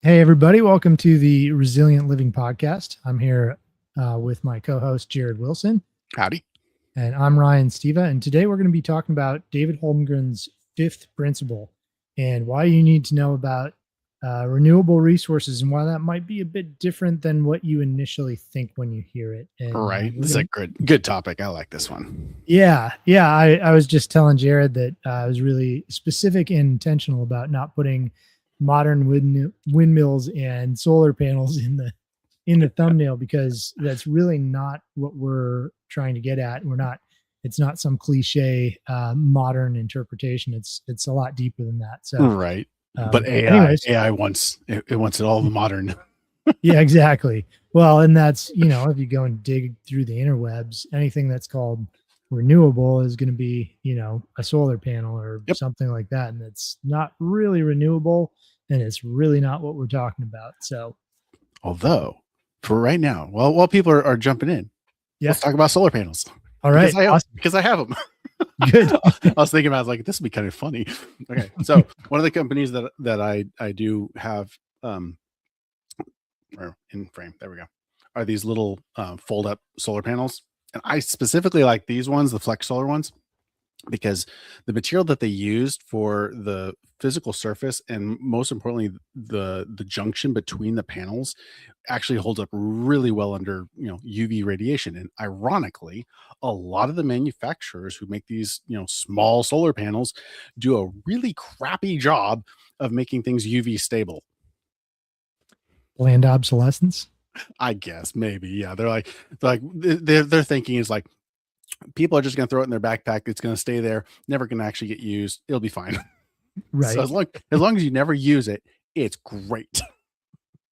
Hey, everybody. Welcome to the Resilient Living Podcast. I'm here with my co host, Jared Wilson. Howdy. And I'm Ryan Steva. And today we're going to be talking about David Holmgren's fifth principle and why you need to know about renewable resources and why that might be a bit different than what you initially think when you hear it. And, Right. This is a good topic. I like this one. Yeah. I was just telling Jared that I was really specific and intentional about not putting modern windmills and solar panels in the thumbnail, because that's really not what we're trying to get at. It's not some cliche modern interpretation. It's a lot deeper than that. So right. But AI wants it wants it all the modern. Yeah, exactly. Well, and that's, if you go and dig through the interwebs, anything that's called renewable is going to be, a solar panel or something like that. And it's not really renewable, and it's really not what we're talking about. So, although for right now, while people are jumping in, let's talk about solar panels. All right. Because I have them. Good. I was thinking about, like, this would be kind of funny. Okay. So one of the companies that I do have, or in frame, there we go, are these little fold up solar panels. And I specifically like these ones, the flex solar ones, because the material that they used for the physical surface, and most importantly the junction between the panels, actually holds up really well under UV radiation. And ironically, a lot of the manufacturers who make these small solar panels do a really crappy job of making things UV stable. Planned obsolescence, I guess, maybe. Yeah, they're thinking is like, people are just going to throw it in their backpack. It's going to stay there, never going to actually get used. It'll be fine. Right. So as long as you never use it, it's great.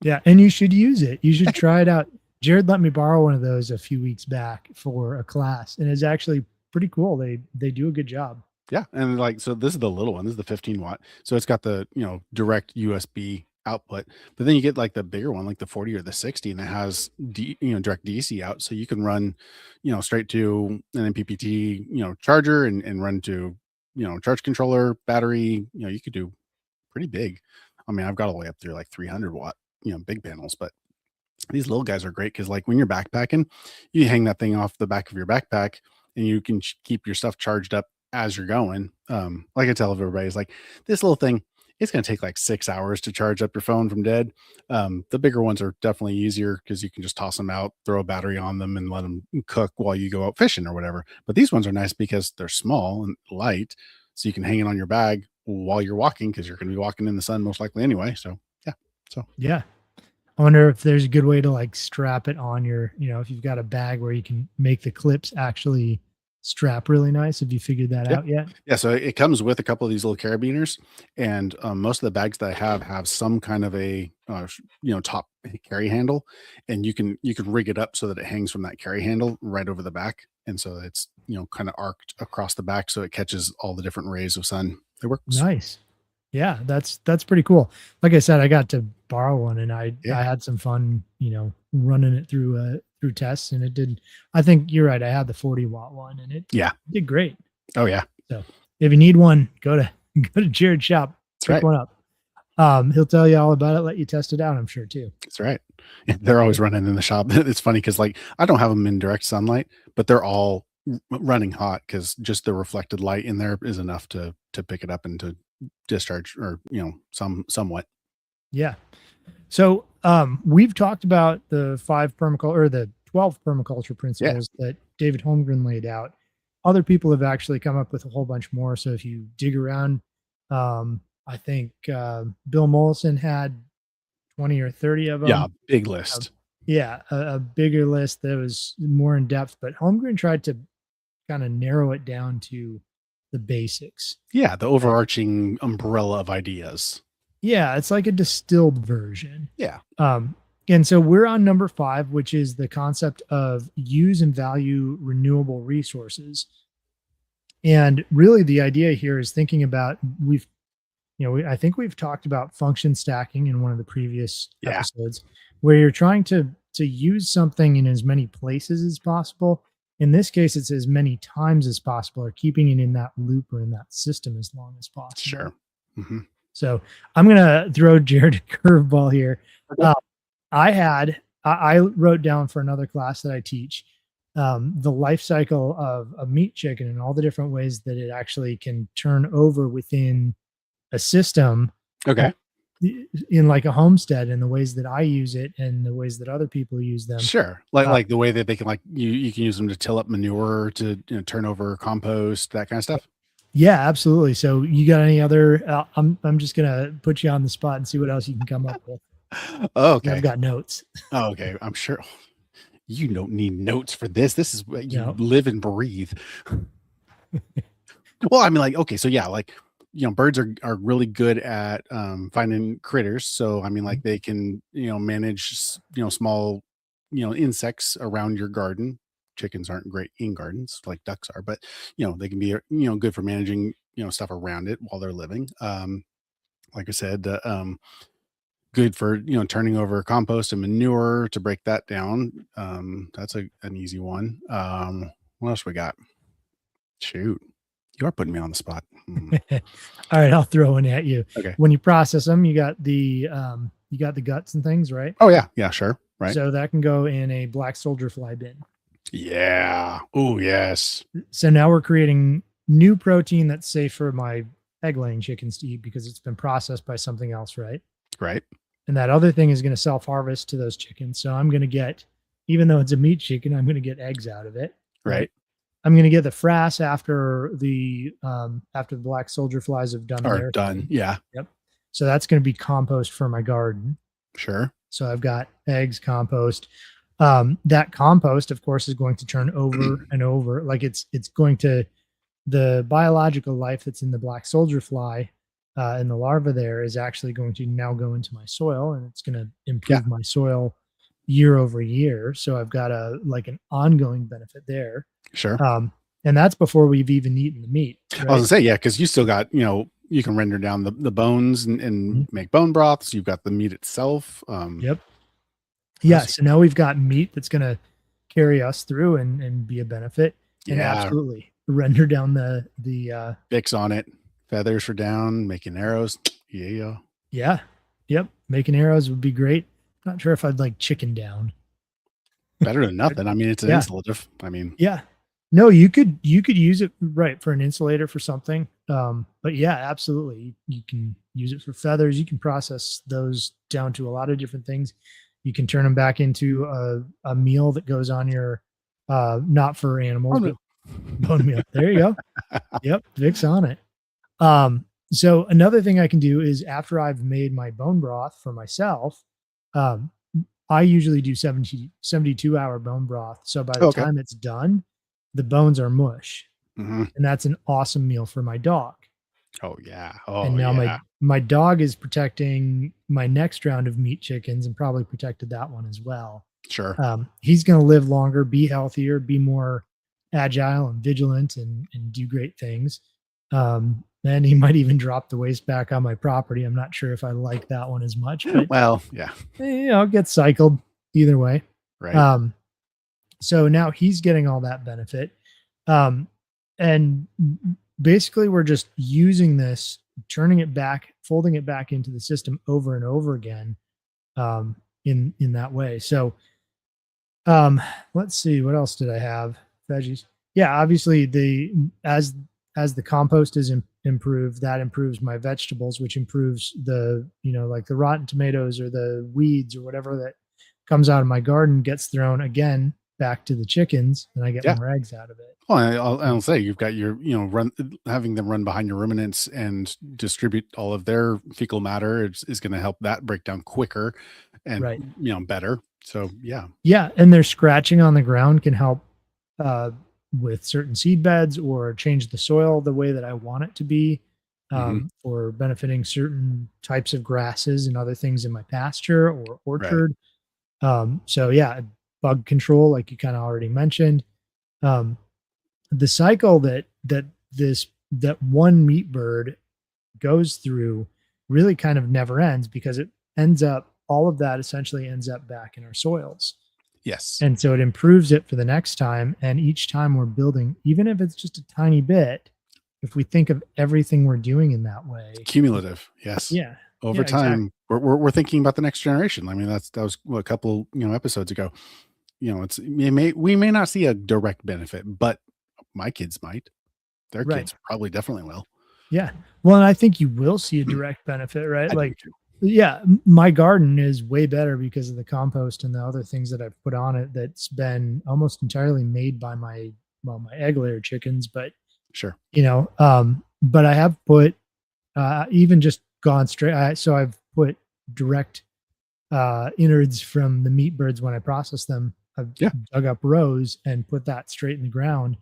Yeah, and you should use it. You should try it out. Jared let me borrow one of those a few weeks back for a class, and it's actually pretty cool. They do a good job. Yeah, and so this is the little one. This is the 15 watt. So it's got the direct USB output, but then you get like the bigger one, like the 40 or the 60, and it has direct DC out, so you can run straight to an MPPT charger and run to charge controller, battery. You could do pretty big. I mean, I've got all the way up through like 300 watt big panels, but these little guys are great because, like, when you're backpacking, you hang that thing off the back of your backpack and you can keep your stuff charged up as you're going. Like I tell everybody, is like, this little thing, it's going to take like 6 hours to charge up your phone from dead. The bigger ones are definitely easier because you can just toss them out, throw a battery on them, and let them cook while you go out fishing or whatever. But these ones are nice because they're small and light, so you can hang it on your bag while you're walking, because you're going to be walking in the sun most likely anyway. So yeah. I wonder if there's a good way to like strap it on your, if you've got a bag where you can make the clips actually strap really nice. Have you figured that out yet? Yeah. So it comes with a couple of these little carabiners, and most of the bags that I have some kind of a top carry handle, and you can rig it up so that it hangs from that carry handle right over the back, and so it's kind of arced across the back so it catches all the different rays of sun. It works. Nice. Yeah, that's pretty cool. Like I said, I got to borrow one, and I had some fun, running it through tests, and it did. I think you're right. I had the 40 watt one, and it did great. Oh yeah. So if you need one, go to Jared's shop, pick one up. He'll tell you all about it, let you test it out, I'm sure too. That's right. They're always running in the shop. It's funny because, like, I don't have them in direct sunlight, but they're all running hot because just the reflected light in there is enough to pick it up and to discharge, or somewhat. Yeah. So we've talked about the 12 permaculture principles that David Holmgren laid out. Other people have actually come up with a whole bunch more. So if you dig around, I think Bill Mollison had 20 or 30 of them. Yeah, big list. A bigger list that was more in depth, but Holmgren tried to kind of narrow it down to the basics. Yeah, the overarching umbrella of ideas. Yeah, it's like a distilled version. Yeah. And so we're on number 5, which is the concept of use and value renewable resources. And really the idea here is thinking about, I think we've talked about function stacking in one of the previous episodes, where you're trying to use something in as many places as possible. In this case, it's as many times as possible, or keeping it in that loop or in that system as long as possible. Sure. Mm-hmm. So I'm going to throw Jared a curveball here. Okay. I wrote down for another class that I teach the life cycle of a meat chicken and all the different ways that it actually can turn over within a system uh, Okay. in like a homestead, and the ways that I use it and the ways that other people use them. Sure. Like the way that they can like you can use them to till up manure, to turn over compost, that kind of stuff. Yeah, absolutely. So you got any other? I'm just gonna put you on the spot and see what else you can come up with. Oh, 'Cause I've okay. got notes. Oh, okay. I'm sure you don't need notes for this. This is what you No. live and breathe. Well, I mean, like, okay, so yeah, like, birds are really good at finding critters. So I mean, like they can, manage small, insects around your garden. Chickens aren't great in gardens like ducks are, but they can be good for managing stuff around it while they're living. Like I said, good for turning over compost and manure to break that down. That's an easy one. What else we got? Shoot, you are putting me on the spot. All right, I'll throw one at you. Okay. When you process them, you got the guts and things, right? Oh yeah, yeah, sure, right. So that can go in a black soldier fly bin. Yeah. Oh yes. So now we're creating new protein that's safe for my egg laying chickens to eat because it's been processed by something else, right? Right. And that other thing is going to self harvest to those chickens. So I'm going to get, even though it's a meat chicken, I'm going to get eggs out of it. Right. I'm going to get the frass after the black soldier flies have done Or their done. thing. Yeah. Yep. So that's going to be compost for my garden. Sure. So I've got eggs, compost. That compost, of course, is going to turn over and over. Like it's going to, the biological life that's in the black soldier fly and the larva there is actually going to now go into my soil, and it's going to improve my soil year over year. So I've got an ongoing benefit there. Sure. And that's before we've even eaten the meat. Right? I was gonna say, yeah, because you still got, you can render down the bones and make bone broths. You've got the meat itself. Yep. Yeah. So now we've got meat that's going to carry us through and be a benefit. And absolutely render down the fix on it. Feathers for down, making arrows. Yeah. Yeah. Yep. Making arrows would be great. Not sure if I'd like chicken down. Better than nothing. I mean, it's an insulative. I mean, yeah. No, you could use it right for an insulator for something. But yeah, absolutely. You can use it for feathers. You can process those down to a lot of different things. You can turn them back into a meal that goes on your not for animals, but bone meal. There you go. Yep, Vic's on it. So another thing I can do is after I've made my bone broth for myself, I usually do 72-hour bone broth. So by the time it's done, the bones are mush. And that's an awesome meal for my dog. Oh yeah. Oh, and now my dog is protecting my next round of meat chickens and probably protected that one as well. Sure. He's going to live longer, be healthier, be more agile and vigilant and do great things. And he might even drop the waste back on my property. I'm not sure if I like that one as much, but well, yeah, it gets cycled either way. Right. So now he's getting all that benefit. And basically we're just using this, turning it back, folding it back into the system over and over again, in that way. So, let's see, what else did I have? Veggies. Yeah, obviously as the compost is improved, that improves my vegetables, which improves the, like the rotten tomatoes or the weeds or whatever that comes out of my garden gets thrown again back to the chickens, and I get more eggs out of it. Well, I'll say you've got your, having them run behind your ruminants and distribute all of their fecal matter is going to help that break down quicker and, better. So, yeah. Yeah. And their scratching on the ground can help with certain seed beds or change the soil the way that I want it to be, for benefiting certain types of grasses and other things in my pasture or orchard. Right. So yeah, bug control, like you kind of already mentioned. The cycle that one meat bird goes through really kind of never ends, because all of that essentially ends up back in our soils. Yes. And so it improves it for the next time. And each time we're building, even if it's just a tiny bit, if we think of everything we're doing in that way, Cumulative. Yes. yeah, Over yeah, exactly. time, we're thinking about the next generation. I mean, that was a couple, episodes ago. We may not see a direct benefit, but my kids might. Their Right. kids probably definitely will. Yeah. Well, and I think you will see a direct benefit, right? I do Like, too. yeah, my garden is way better because of the compost and the other things that I've put on it that's been almost entirely made by my egg layer chickens. But, Sure. but I have put, even just gone straight. So I've put direct, innards from the meat birds when I process them. I've Yeah. dug up rows and put that straight in the ground,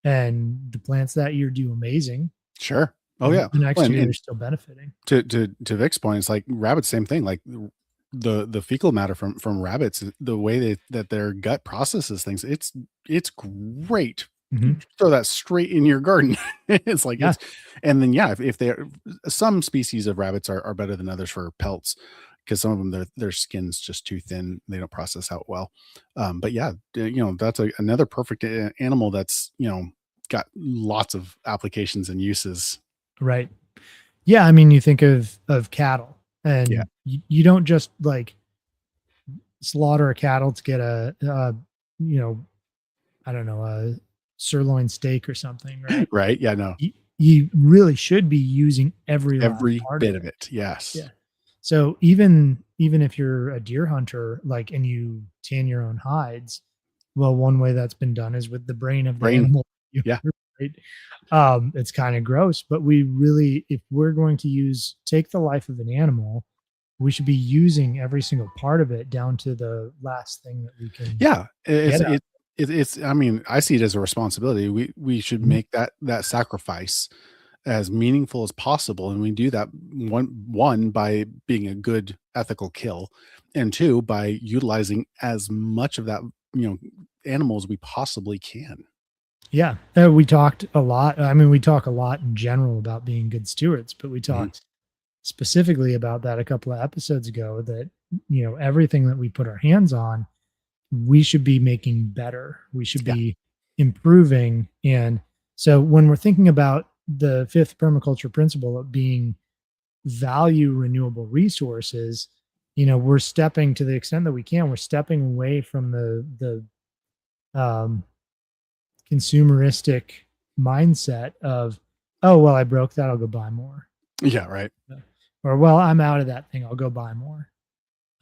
and the plants that year do amazing. Sure. Oh And yeah. the next Well, year, they're and still benefiting. to Vic's point, it's like rabbits, same thing. Like the fecal matter from rabbits, the way that their gut processes things, it's great. Mhm. Throw that straight in your garden. It's like Yeah, and then yeah, if they're some species of rabbits are better than others for pelts because some of them their skin's just too thin, they don't process out well. But yeah, that's another perfect animal that's got lots of applications and uses. right. Yeah, I mean, you think of cattle, Yeah. and you don't just like slaughter a cattle to get you know, I don't know, a sirloin steak or something, right? Right. Yeah. No. You really should be using every last Every part of bit of it. it. Yes. Yeah. So even if you're a deer hunter, like, and you tan your own hides, well, one way that's been done is with the brain of the Brain. animal. Yeah. Right? It's kind of gross, but we really, if we're going to take the life of an animal, we should be using every single part of it down to the last thing that we can Yeah. get out. It's I mean, I see it as a responsibility. We should Mhm. make that sacrifice as meaningful as possible. And we do that one by being a good ethical kill, and two by utilizing as much of that, animal as we possibly can. Yeah, we talked a lot. I mean, we talk a lot in general about being good stewards, but we Mhm. talked specifically about that a couple of episodes ago. That everything that we put our hands on, we should be making better. We should Yeah. be improving. And so when we're thinking about the fifth permaculture principle of being value renewable resources, we're stepping, to the extent that we can, we're stepping away from the consumeristic mindset of, oh, well, I broke that, I'll go buy more. Yeah. Right. Or, well, I'm out of that thing, I'll go buy more.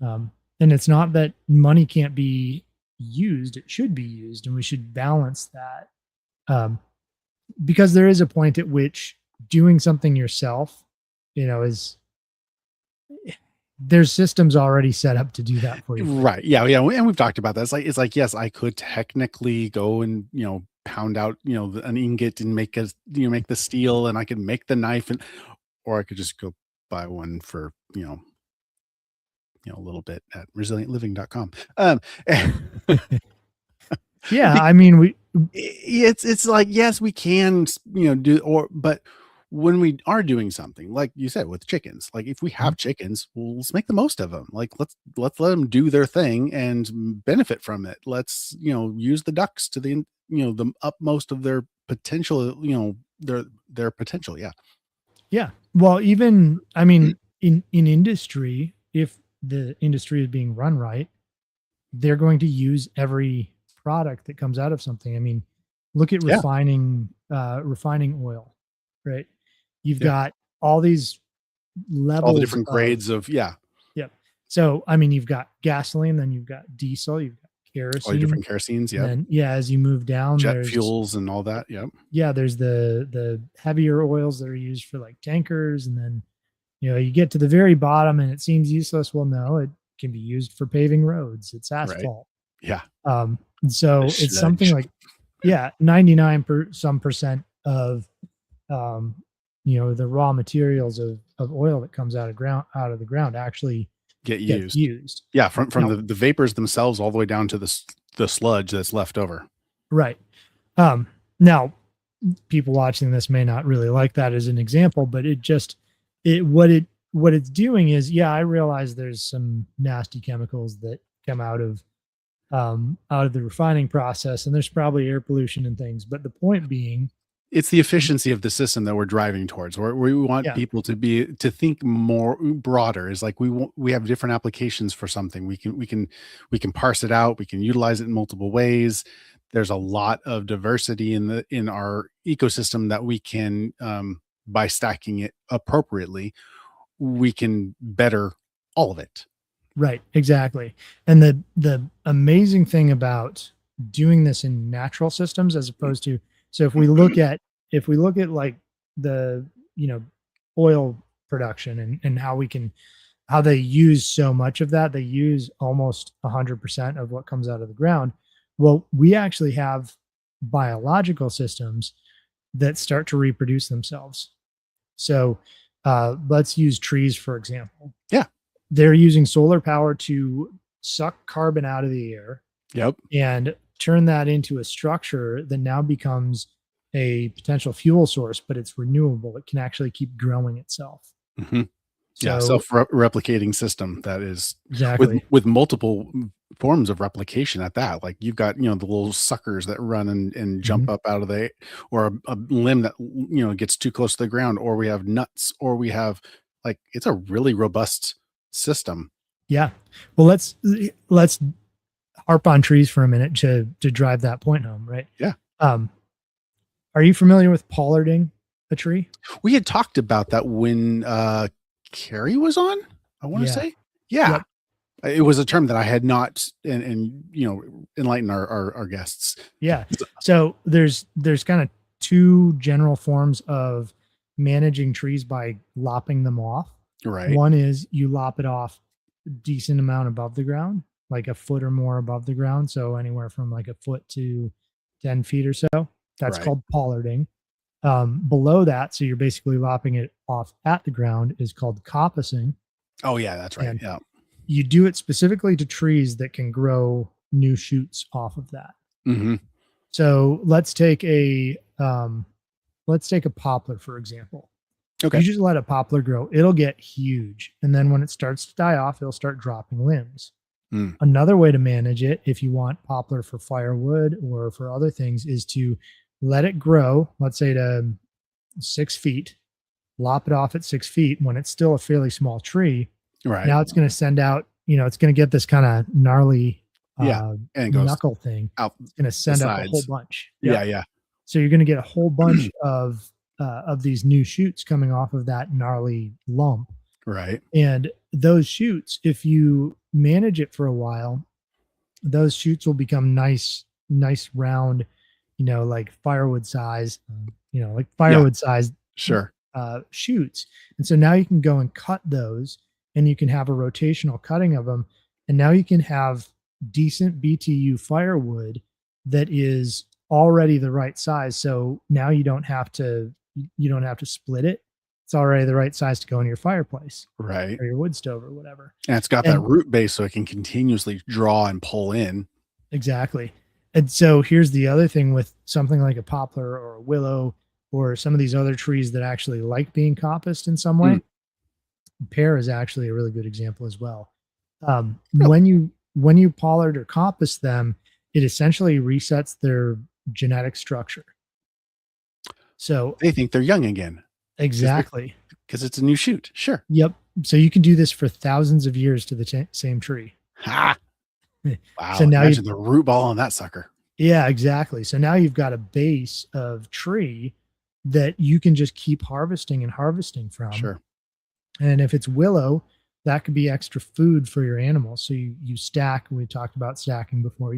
And it's not that money can't be used, it should be used, and we should balance that. Because there is a point at which doing something yourself, is, there's systems already set up to do that for you. Right. Yeah. Yeah. And we've talked about that. It's like, yes, I could technically go and, pound out, an ingot and make the steel, and I could make the knife, or I could just go buy one for, a little bit at resilientliving.com. Yeah, Be- I mean, it's like, yes, we can, do, but when we are doing something, like you said, with chickens, like if we have chickens, well, let's make the most of them. Like let's let them do their thing and benefit from it. Let's, use the ducks to the utmost of their potential, their potential. Yeah. yeah. Well, even, I mean, in industry, if the industry is being run right, they're going to use every product that comes out of something. I mean, look at Yeah. refining oil, right? You've Yeah. got all these All the levels different of, grades of, yeah, yeah. So, I mean, you've got gasoline, then you've got diesel, you've got all the kerosene, different kerosenes. and Yep. then, yeah, as you move down, Jet there's, fuels and all that. Yep. yeah, there's the heavier oils that are used for like tankers, and then you get to the very bottom and it seems useless. Well, no, it can be used for paving roads. It's Right. asphalt. Yeah. And The so it's something sludge. like, yeah, 99 some percent of, um, the raw materials of oil that comes out of the ground actually Get gets used. used. Yeah, from Now, the vapors themselves all the way down to the sludge that's left over. right. Now people watching this may not really like that as an example, but it what it's doing is, yeah, I realize there's some nasty chemicals that come out of the refining process, and there's probably air pollution and things. But the point being, it's the efficiency of the system that we're driving towards. We want Yeah, people to think more broader. Is like we have different applications for something. We can parse it out. We can utilize it in multiple ways. There's a lot of diversity in our ecosystem that we can, by stacking it appropriately, we can better all of it. right, exactly. And the amazing thing about doing this in natural systems as opposed to, so if we look at like the, you know, oil production and how we can, how they use so much of that, they use almost 100% of what comes out of the ground. Well, we actually have biological systems that start to reproduce themselves. So let's use trees, for example. Yeah. They're using solar power to suck carbon out of the air Yep. and turn that into a structure that now becomes a potential fuel source, but it's renewable. It can actually keep growing itself. Mhm. Yeah, So self-replicating system that is exactly. with multiple forms of replication at that. Like you've got, the little suckers that run and Mhm. jump up out of the, or a limb that, gets too close to the ground, or we have nuts, or we have, like, it's a really robust system. Yeah. Well, let's harp on trees for a minute to drive that point home, right? Yeah. Um, are you familiar with pollarding a tree? We had talked about that when Carrie was on, I want to Yeah. say. Yeah. Yep. It was a term that I had not, and enlighten our guests. Yeah. So there's kind of two general forms of managing trees by lopping them off. Right. One is you lop it off a decent amount above the ground, like a foot or more above the ground. So anywhere from like a foot to 10 feet or so. That's Right. called pollarding. Below that, so you're basically lopping it off at the ground, is called coppicing. Oh yeah, that's right. And Yeah. you do it specifically to trees that can grow new shoots off of that. Hmm. So let's take a poplar, for example. You Okay. just let a poplar grow, it'll get huge. And then when it starts to die off, it'll start dropping limbs. Mm. Another way to manage it, if you want poplar for firewood or for other things, is to let it grow, let's say to 6 feet, lop it off at 6 feet when it's still a fairly small tree. Right. Now it's going to send out, it's going to get this kind of gnarly Yeah. And it goes knuckle thing. out It's going to the send up a whole sides. bunch. Yeah. Yep. Yeah. So you're going to get a whole bunch of these new shoots coming off of that gnarly lump. Right. And those shoots, if you manage it for a while, those shoots will become nice round, like firewood size, like Yeah. firewood size Sure. shoots. And so now you can go and cut those and you can have a rotational cutting of them. And now you can have decent BTU firewood that is already the right size. So now you don't have to split it. It's already the right size to go in your fireplace Right. or your wood stove or whatever. And it's got that And root base so it can continuously draw and pull in. exactly. And so here's the other thing with something like a poplar or a willow or some of these other trees that actually like being coppiced in some way. Mm. Pear is actually a really good example as well. Really? When you pollard or coppice them, it essentially resets their genetic structure. So They think they're young again exactly. because it's a new shoot. Sure. Yep. So you can do this for thousands of years to the same tree. Ha. Wow. So now Imagine the root ball on that sucker. yeah, exactly. So now you've got a base of tree that you can just keep harvesting and harvesting from. Sure. And if it's willow, that could be extra food for your animals. So you stack, we talked about stacking before,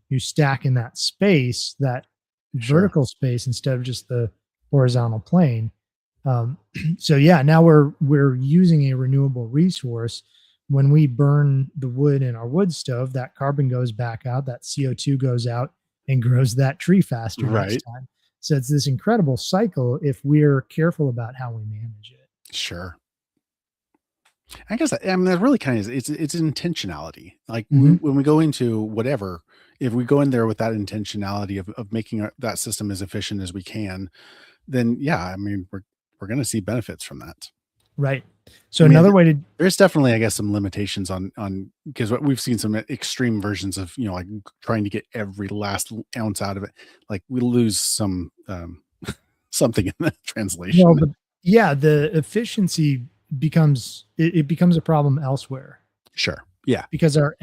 you stack in that space, that Sure. vertical space instead of just the horizontal plane. So yeah, now we're using a renewable resource. When we burn the wood in our wood stove, that carbon goes back out, that CO2 goes out and grows that tree faster next Right. time. So it's this incredible cycle if we're careful about how we manage it. Sure. I guess that really kind of is, it's intentionality. Like Mhm. when we go into whatever, if we go in there with that intentionality of making that system as efficient as we can, then yeah, I mean, we're going to see benefits from that. Right. So I mean, another way to there's definitely, I guess, some limitations on because what we've seen some extreme versions of, like trying to get every last ounce out of it. Like we lose some something in the Well, translation. the efficiency becomes a problem elsewhere Sure. Yeah. because our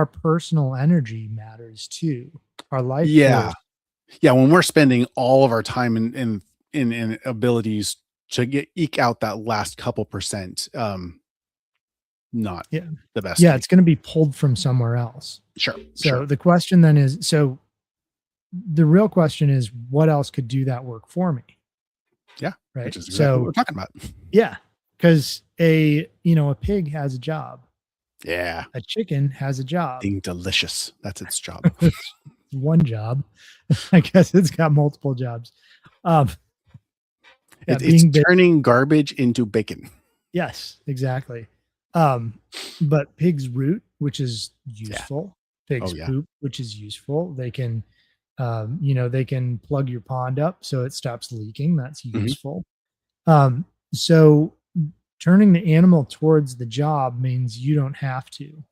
personal energy matters too. Our life Yeah. force. Yeah. When we're spending all of our time in abilities to eke out that last couple percent, not Yeah. the best Yeah, use. it's going to be pulled from somewhere else. Sure. So Sure. the question then is, the real question is, what else could do that work for me? Yeah. Right. Which is exactly what So we're talking about. yeah, because a pig has a job, Yeah. a chicken has a job. Being delicious. That's its job. It's one job. I guess it's got multiple jobs. Um, yeah, It's being big. turning garbage into bacon. Yes, exactly. Um, but pig's root, which is Yeah. useful, Oh pig's yeah. poop, which is useful. They can plug your pond up so it stops leaking. That's Mhm. useful. So turning the animal towards the job means you don't have to.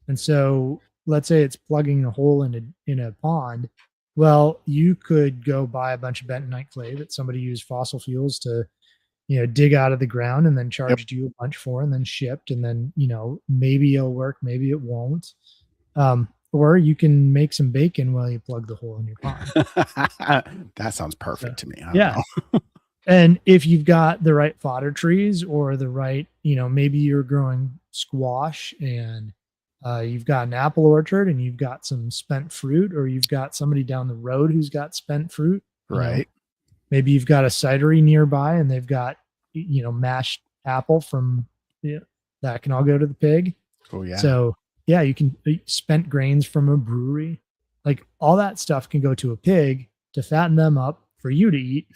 And so let's say it's plugging a hole in a pond. Well, you could go buy a bunch of bentonite clay that somebody used fossil fuels to, dig out of the ground and then Yep. charged you a bunch for and then shipped. And then, maybe it'll work, maybe it won't. Or you can make some bacon while you plug the hole in your pond. That sounds So, perfect to me. I don't yeah. know. And if you've got the right fodder trees or the right, maybe you're growing squash and you've got an apple orchard and you've got some spent fruit, or you've got somebody down the road who's got spent fruit, Right. maybe you've got a cidery nearby and they've got, mashed apple from, yeah, that can all go to the pig. Oh yeah. So yeah, you can spent grains from a brewery, like all that stuff can go to a pig to fatten them up for you to eat,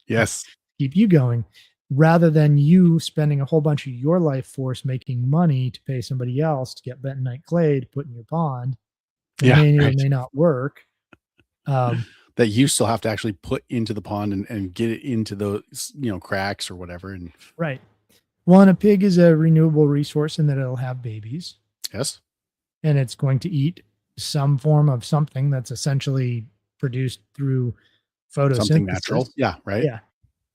Yes. keep you going, rather than you spending a whole bunch of your life force making money to pay somebody else to get bentonite clay to put in your pond that Yeah. may or Right. may not work. Um, That you still have to actually put into the pond and get it into those, cracks or whatever. And right. Well, and a pig is a renewable resource in that it'll have babies yes, and it's going to eat some form of something that's essentially produced through something natural. photosynthesis. Yeah. Right. Yeah.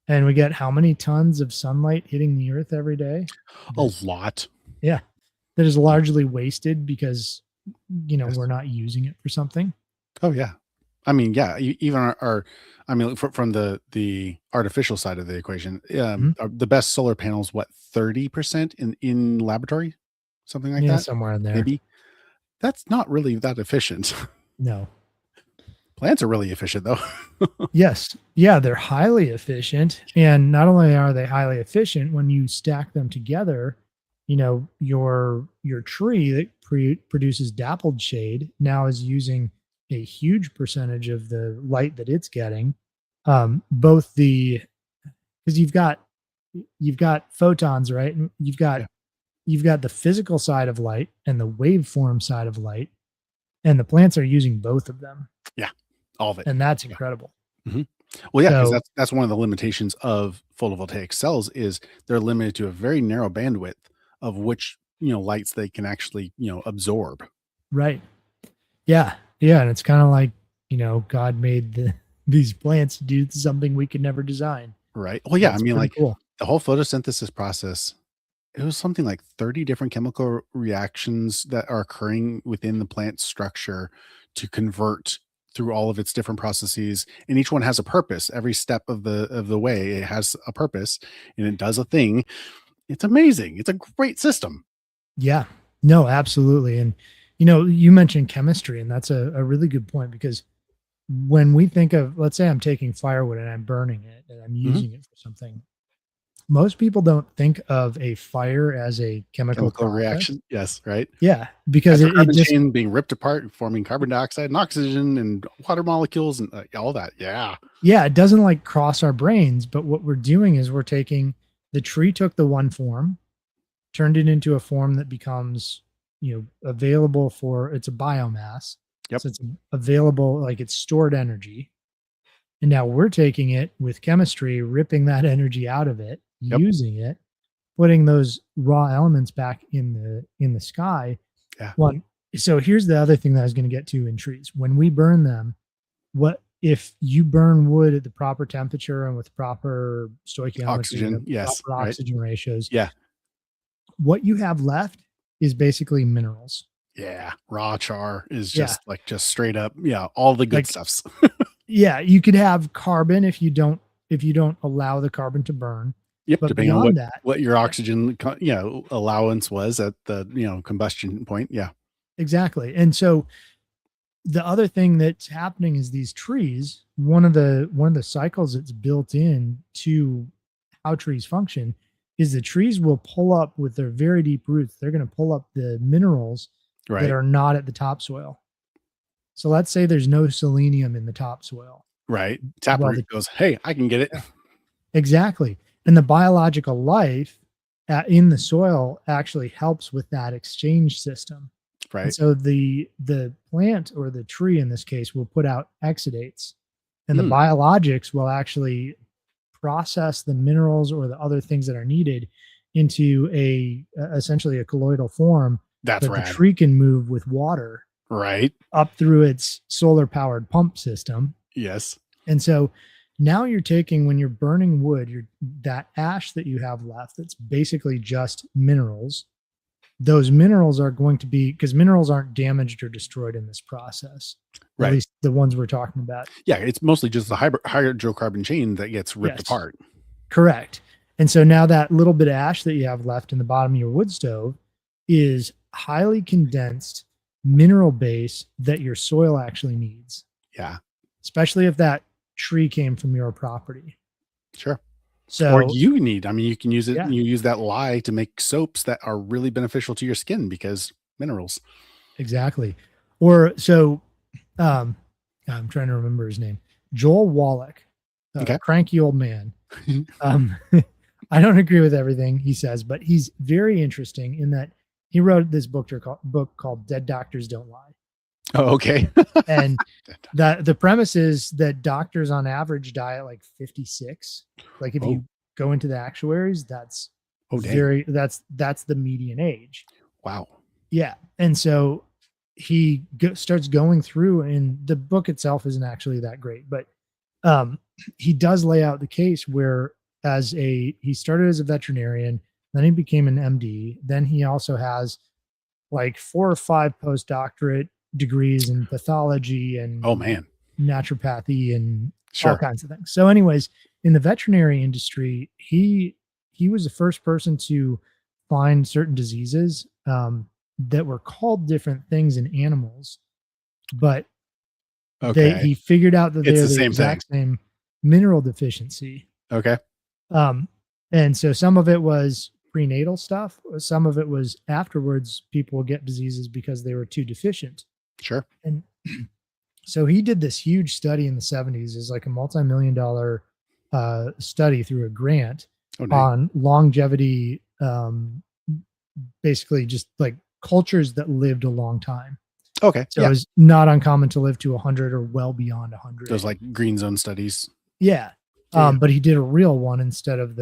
And we get how many tons of sunlight hitting the earth every day? A That, lot. yeah, that is largely wasted because, we're Yes. not using it for something. Oh yeah. I mean, yeah, even I mean, from the artificial side of the equation, Mhm. the best solar panels, what, 30% in laboratory, something like Yeah, that, somewhere in there. maybe. That's not really that efficient. No. Plants are really efficient though. Yes. Yeah, they're highly efficient. And not only are they highly efficient, when you stack them together, your tree that produces dappled shade now is using a huge percentage of the light that it's getting. Both the because you've got photons, right? And Yeah, you've got the physical side of light and the waveform side of light, and the plants are using both of them, yeah, all of it. and that's Yeah. incredible. Mhm. Well, yeah, because So that's one of the limitations of photovoltaic cells is they're limited to a very narrow bandwidth of which, lights they can actually, absorb. right. Yeah. Yeah, and it's kinda like, God made these plants to do something we could never design. Right? Well, yeah, I That's mean, pretty like, cool. the whole photosynthesis process, it was something like 30 different chemical reactions that are occurring within the plant structure to convert through all of its different processes, and each one has a purpose. Every step of the way, it has a purpose, and it does a thing. It's amazing. It's a great system. Yeah. No, absolutely, and, you mentioned chemistry, and that's a really good point because when we think of, let's say I'm taking firewood and I'm burning it and I'm Mhm. using it for something, most people don't think of a fire as a chemical Chemical process. reaction. Yes, right? Yeah, because That's a it carbon just chain being ripped apart, forming carbon dioxide and oxygen and water molecules and, all that. Yeah. yeah, it doesn't like cross our brains, but what we're doing is we're taking the tree took the one form, turned it into a form that becomes, available for it's a biomass. Yep. So it's available, like it's stored energy. And now we're taking it with chemistry, ripping that energy out of it, Yep. using it, putting those raw elements back in the sky. Yeah. One, so here's the other thing that I was going to get to in trees. When we burn them, what if you burn wood at the proper temperature and with proper stoichiometry, Oxygen. Yes. proper Right. oxygen ratios, Yeah. what you have left is basically minerals. Yeah. Raw char is Yeah. just straight up. Yeah. All the good Like, stuffs. yeah, you could have carbon if you don't allow the carbon to burn. Yep. But Depending on beyond that, what your yeah, oxygen, allowance was at the, combustion point. Yeah. exactly. And so the other thing that's happening is these trees, one of the cycles that's built in to how trees function is the trees will pull up with their very deep roots. They're going to pull up the minerals that Right. are not at the topsoil. So let's say there's no selenium in the topsoil. Right. Well, Taproot goes, hey, I can get it. yeah, exactly. And the biological life in the soil actually helps with that exchange system. And Right. so the plant or the tree in this case will put out exudates, and the Mm, biologics will actually process the minerals or the other things that are needed into essentially a colloidal form that's that the rad. tree can move with water Right. up through its solar powered pump system. Yes. And so now you're taking, when you're burning wood, that ash that you have left, that's basically just minerals. Those minerals are going to be, because minerals aren't damaged or destroyed in this process, at Right. least the ones we're talking about. Yeah. It's mostly just the hydrocarbon chain that gets ripped Yes, apart. correct. And so now that little bit of ash that you have left in the bottom of your wood stove is highly condensed mineral base that your soil actually needs, Yeah. especially if that tree came from your property. Sure. Or So, you need, I mean, you can use it, yeah, you use that lye to make soaps that are really beneficial to your skin because minerals. exactly. Or so, um, I'm trying to remember his name, Joel Wallach, Okay. cranky old man. Um, I don't agree with everything he says, but he's very interesting in that he wrote this book called Dead Doctors Don't Lie. Oh, okay. And that the premise is that doctors on average die at like 56. Like if Oh, you go into the actuaries, oh, dang. that's the median age. Wow. Yeah. And so starts going through, and the book itself isn't actually that great, but um, he does lay out the case where he started as a veterinarian, then he became an MD. Then he also has like 4 or 5 postdoctorate degrees in pathology Oh, and man. naturopathy and all Sure. kinds of things. So, anyways, in the veterinary industry, he was the first person to find certain diseases that were called different things in animals, but Okay. he figured out that It's they're the the same thing. exact same mineral deficiency. Okay. Um, and so some of it was prenatal stuff, some of it was afterwards. People will get diseases because they were too deficient. Sure. And so he did this huge study in the 70s, is like a multi-million dollar study through a grant Oh, dang. on longevity, basically just like cultures that lived a long time. Okay. So Yeah. it's not uncommon to live to 100 or well beyond 100. Those like green zone studies. Yeah. Yeah. Yeah. But he did a real one instead of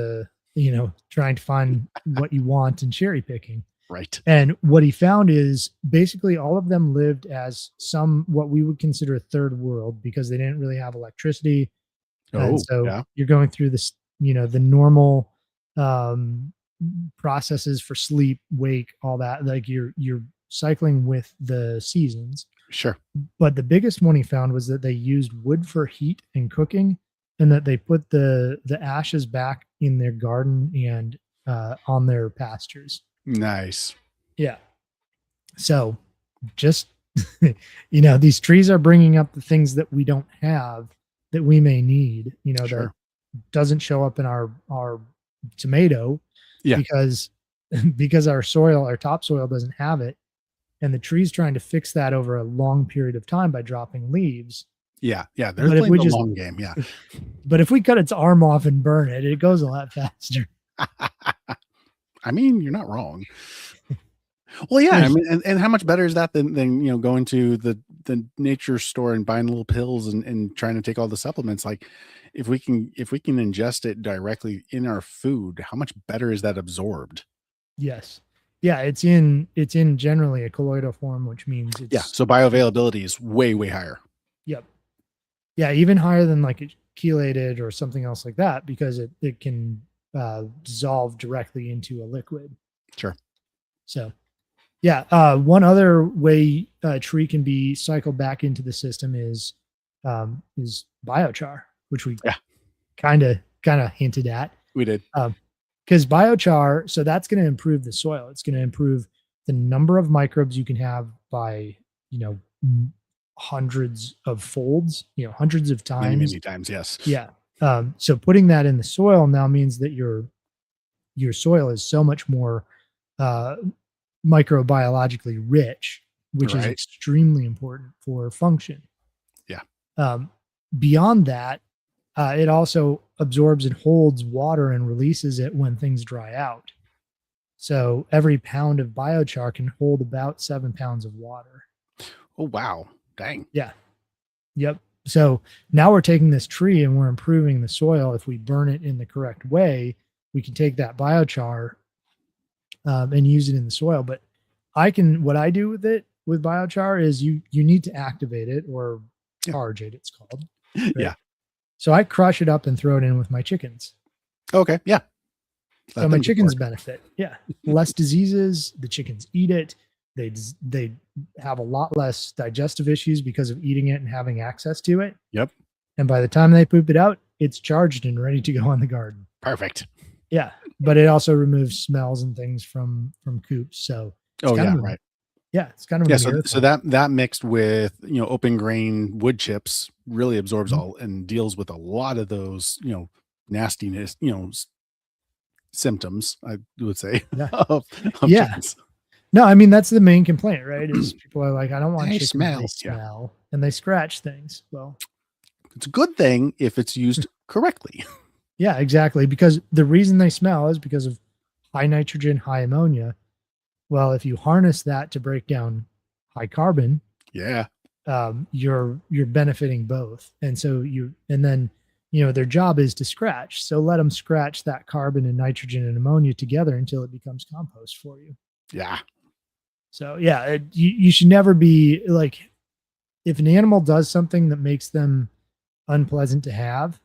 trying to find what you want and cherry picking. Right. And what he found is basically all of them lived as what we would consider a third world, because they didn't really have electricity. And Oh, so yeah. you're going through this, the normal um, processes for sleep, wake, all that. Like you're cycling with the seasons. Sure. But the biggest one he found was that they used wood for heat and cooking, and that they put the ashes back in their garden and on their pastures. Nice. Yeah. So just, these trees are bringing up the things that we don't have that we may need, that Sure. doesn't show up in our tomato Yeah. because our topsoil doesn't have it. And the tree's trying to fix that over a long period of time by dropping leaves. Yeah. Yeah. There's But if playing we the just, long game. Yeah. but if we cut its arm off and burn it, it goes a lot faster. I mean, you're not wrong. Well, yeah. I mean, and how much better is that than going to the nature store and buying little pills and trying to take all the supplements? Like, if we can ingest it directly in our food, how much better is that absorbed? Yes. Yeah, it's in generally a colloidal form, which means Yeah. it's So bioavailability is way, way higher. yep. Yeah, even higher than like a chelated or something else like that, because it can dissolve directly into a liquid. Sure. So yeah, one other way a tree can be cycled back into the system is biochar, which we Yeah, kind of hinted at. we did. Because biochar, so that's going to improve the soil. It's going to improve the number of microbes you can have by, you know, hundreds of folds, hundreds of Many, times. many times. Yes. Yeah. So putting that in the soil now means that your soil is so much more uh, microbiologically rich, which is Right. extremely important for function. Yeah. Beyond that, it also absorbs and holds water and releases it when things dry out. So every pound of biochar can hold about 7 pounds of water. Oh, wow. Dang. Yeah. Yep. So now we're taking this tree and we're improving the soil. If we burn it in the correct way, we can take that biochar and use it in the soil. But what I do with it with biochar is you need to activate it or charge it, it's called. Right? Yeah. So I crush it up and throw it in with my chickens. Okay. Yeah. So my chickens benefit. Yeah. Less diseases. The chickens eat it. They have a lot less digestive issues because of eating it and having access to it. Yep. And by the time they poop it out, it's charged and ready to go in the garden. Perfect. Yeah. But it also removes smells and things from coops. So Right. Yeah, it's kind of so that mixed with open grain wood chips really absorbs all and deals with a lot of those nastiness symptoms, I would say. Yeah. of chickens. No, I mean that's the main complaint, right? Is people are like, I don't want chickens smell. They smell and they scratch things. Well, it's a good thing if it's used correctly. Yeah, exactly. Because the reason they smell is because of high nitrogen, high ammonia. Well, if you harness that to break down high carbon, you're benefiting both. And so then their job is to scratch. So let them scratch that carbon and nitrogen and ammonia together until it becomes compost for you. Yeah. So yeah, you should never be like, if an animal does something that makes them unpleasant to have,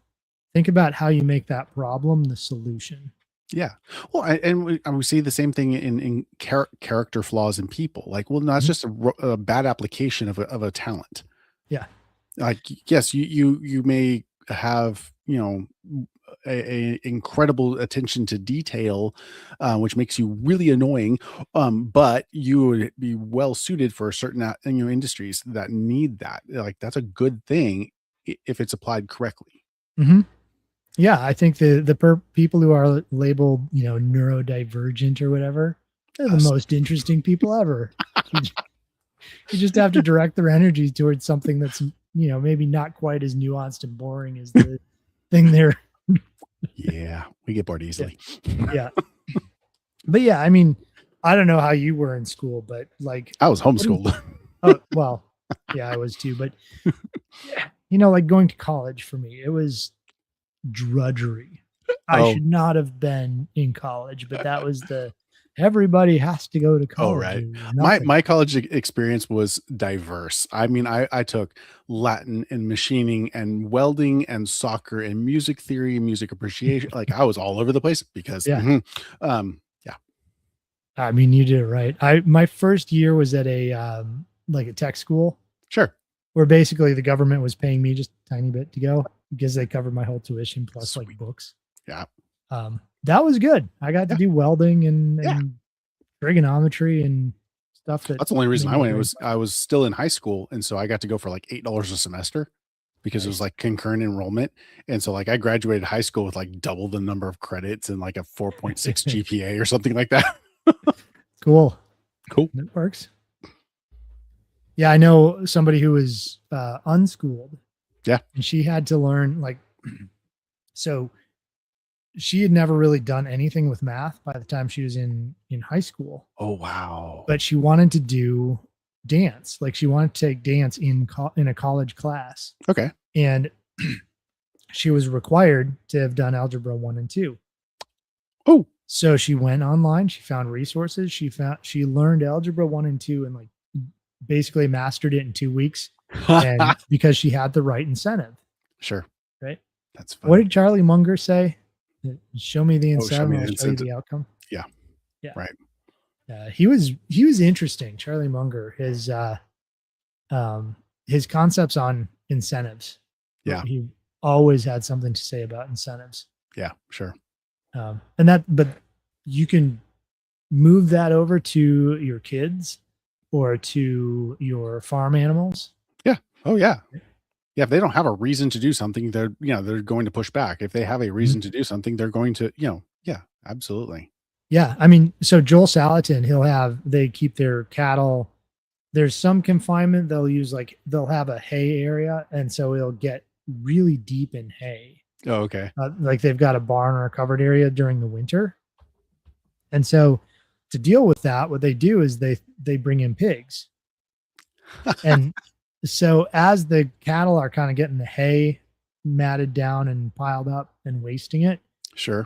think about how you make that problem the solution. Yeah. Well, and we see the same thing in character flaws in people. Like, well, no, it's just a bad application of a talent. Yeah. Like, yes, you may have, a incredible attention to detail, which makes you really annoying. But you would be well suited for certain industries that need that. Like, that's a good thing if it's applied correctly. Mm-hmm. Yeah, I think the people who are labeled, neurodivergent or whatever, they're the most interesting people ever. You just have to direct their energy towards something that's, maybe not quite as nuanced and boring as the thing they're. Yeah, we get bored easily. Yeah. But yeah, I mean, I don't know how you were in school, but like I was homeschooled. Oh, well, yeah, I was too. But like going to college for me, it was drudgery. I should not have been in college, but that was everybody has to go to college. Oh, right. My college experience was diverse. I mean, I took Latin and machining and welding and soccer and music theory and music appreciation. Like I was all over the place because I mean, you did it right. My first year was at a tech school. Sure. Where basically the government was paying me just a tiny bit to go because they covered my whole tuition plus Sweet. like books. Yeah. That was good. I got to do welding and trigonometry and stuff. That's the only reason I went. I was still in high school. And so I got to go for like $8 a semester because it was like concurrent enrollment. And so like I graduated high school with like double the number of credits and like a 4.6 GPA or something like that. Cool. It works. Yeah, I know somebody who was unschooled. Yeah. And she had to learn so she had never really done anything with math by the time she was in high school. Oh, wow. But she wanted to do dance. Like she wanted to take dance in a college class. Okay. And she was required to have done algebra 1 and 2. Oh. So she went online, she found resources, she learned algebra 1 and 2 and like basically mastered it in 2 weeks. And because she had the right incentive. Sure. right? That's What funny. did Charlie Munger say? Show me the Oh, show incentive, me and the I'll show you incentive. the outcome. Yeah. Yeah. Right. He was interesting, Charlie Munger. His concepts on incentives. Yeah. He always had something to say about incentives. Yeah. Sure. But you can move that over to your kids or to your farm animals. Yeah. Oh, yeah. Yeah. If they don't have a reason to do something, they're going to push back. If they have a reason to do something, they're going to, yeah, absolutely. Yeah. I mean, so Joel Salatin, they keep their cattle. There's some confinement. They'll have a hay area. And so it'll get really deep in hay. Oh, okay. Like they've got a barn or a covered area during the winter. And so to deal with that, what they do is they bring in pigs. And so as the cattle are kind of getting the hay matted down and piled up and wasting it, Sure.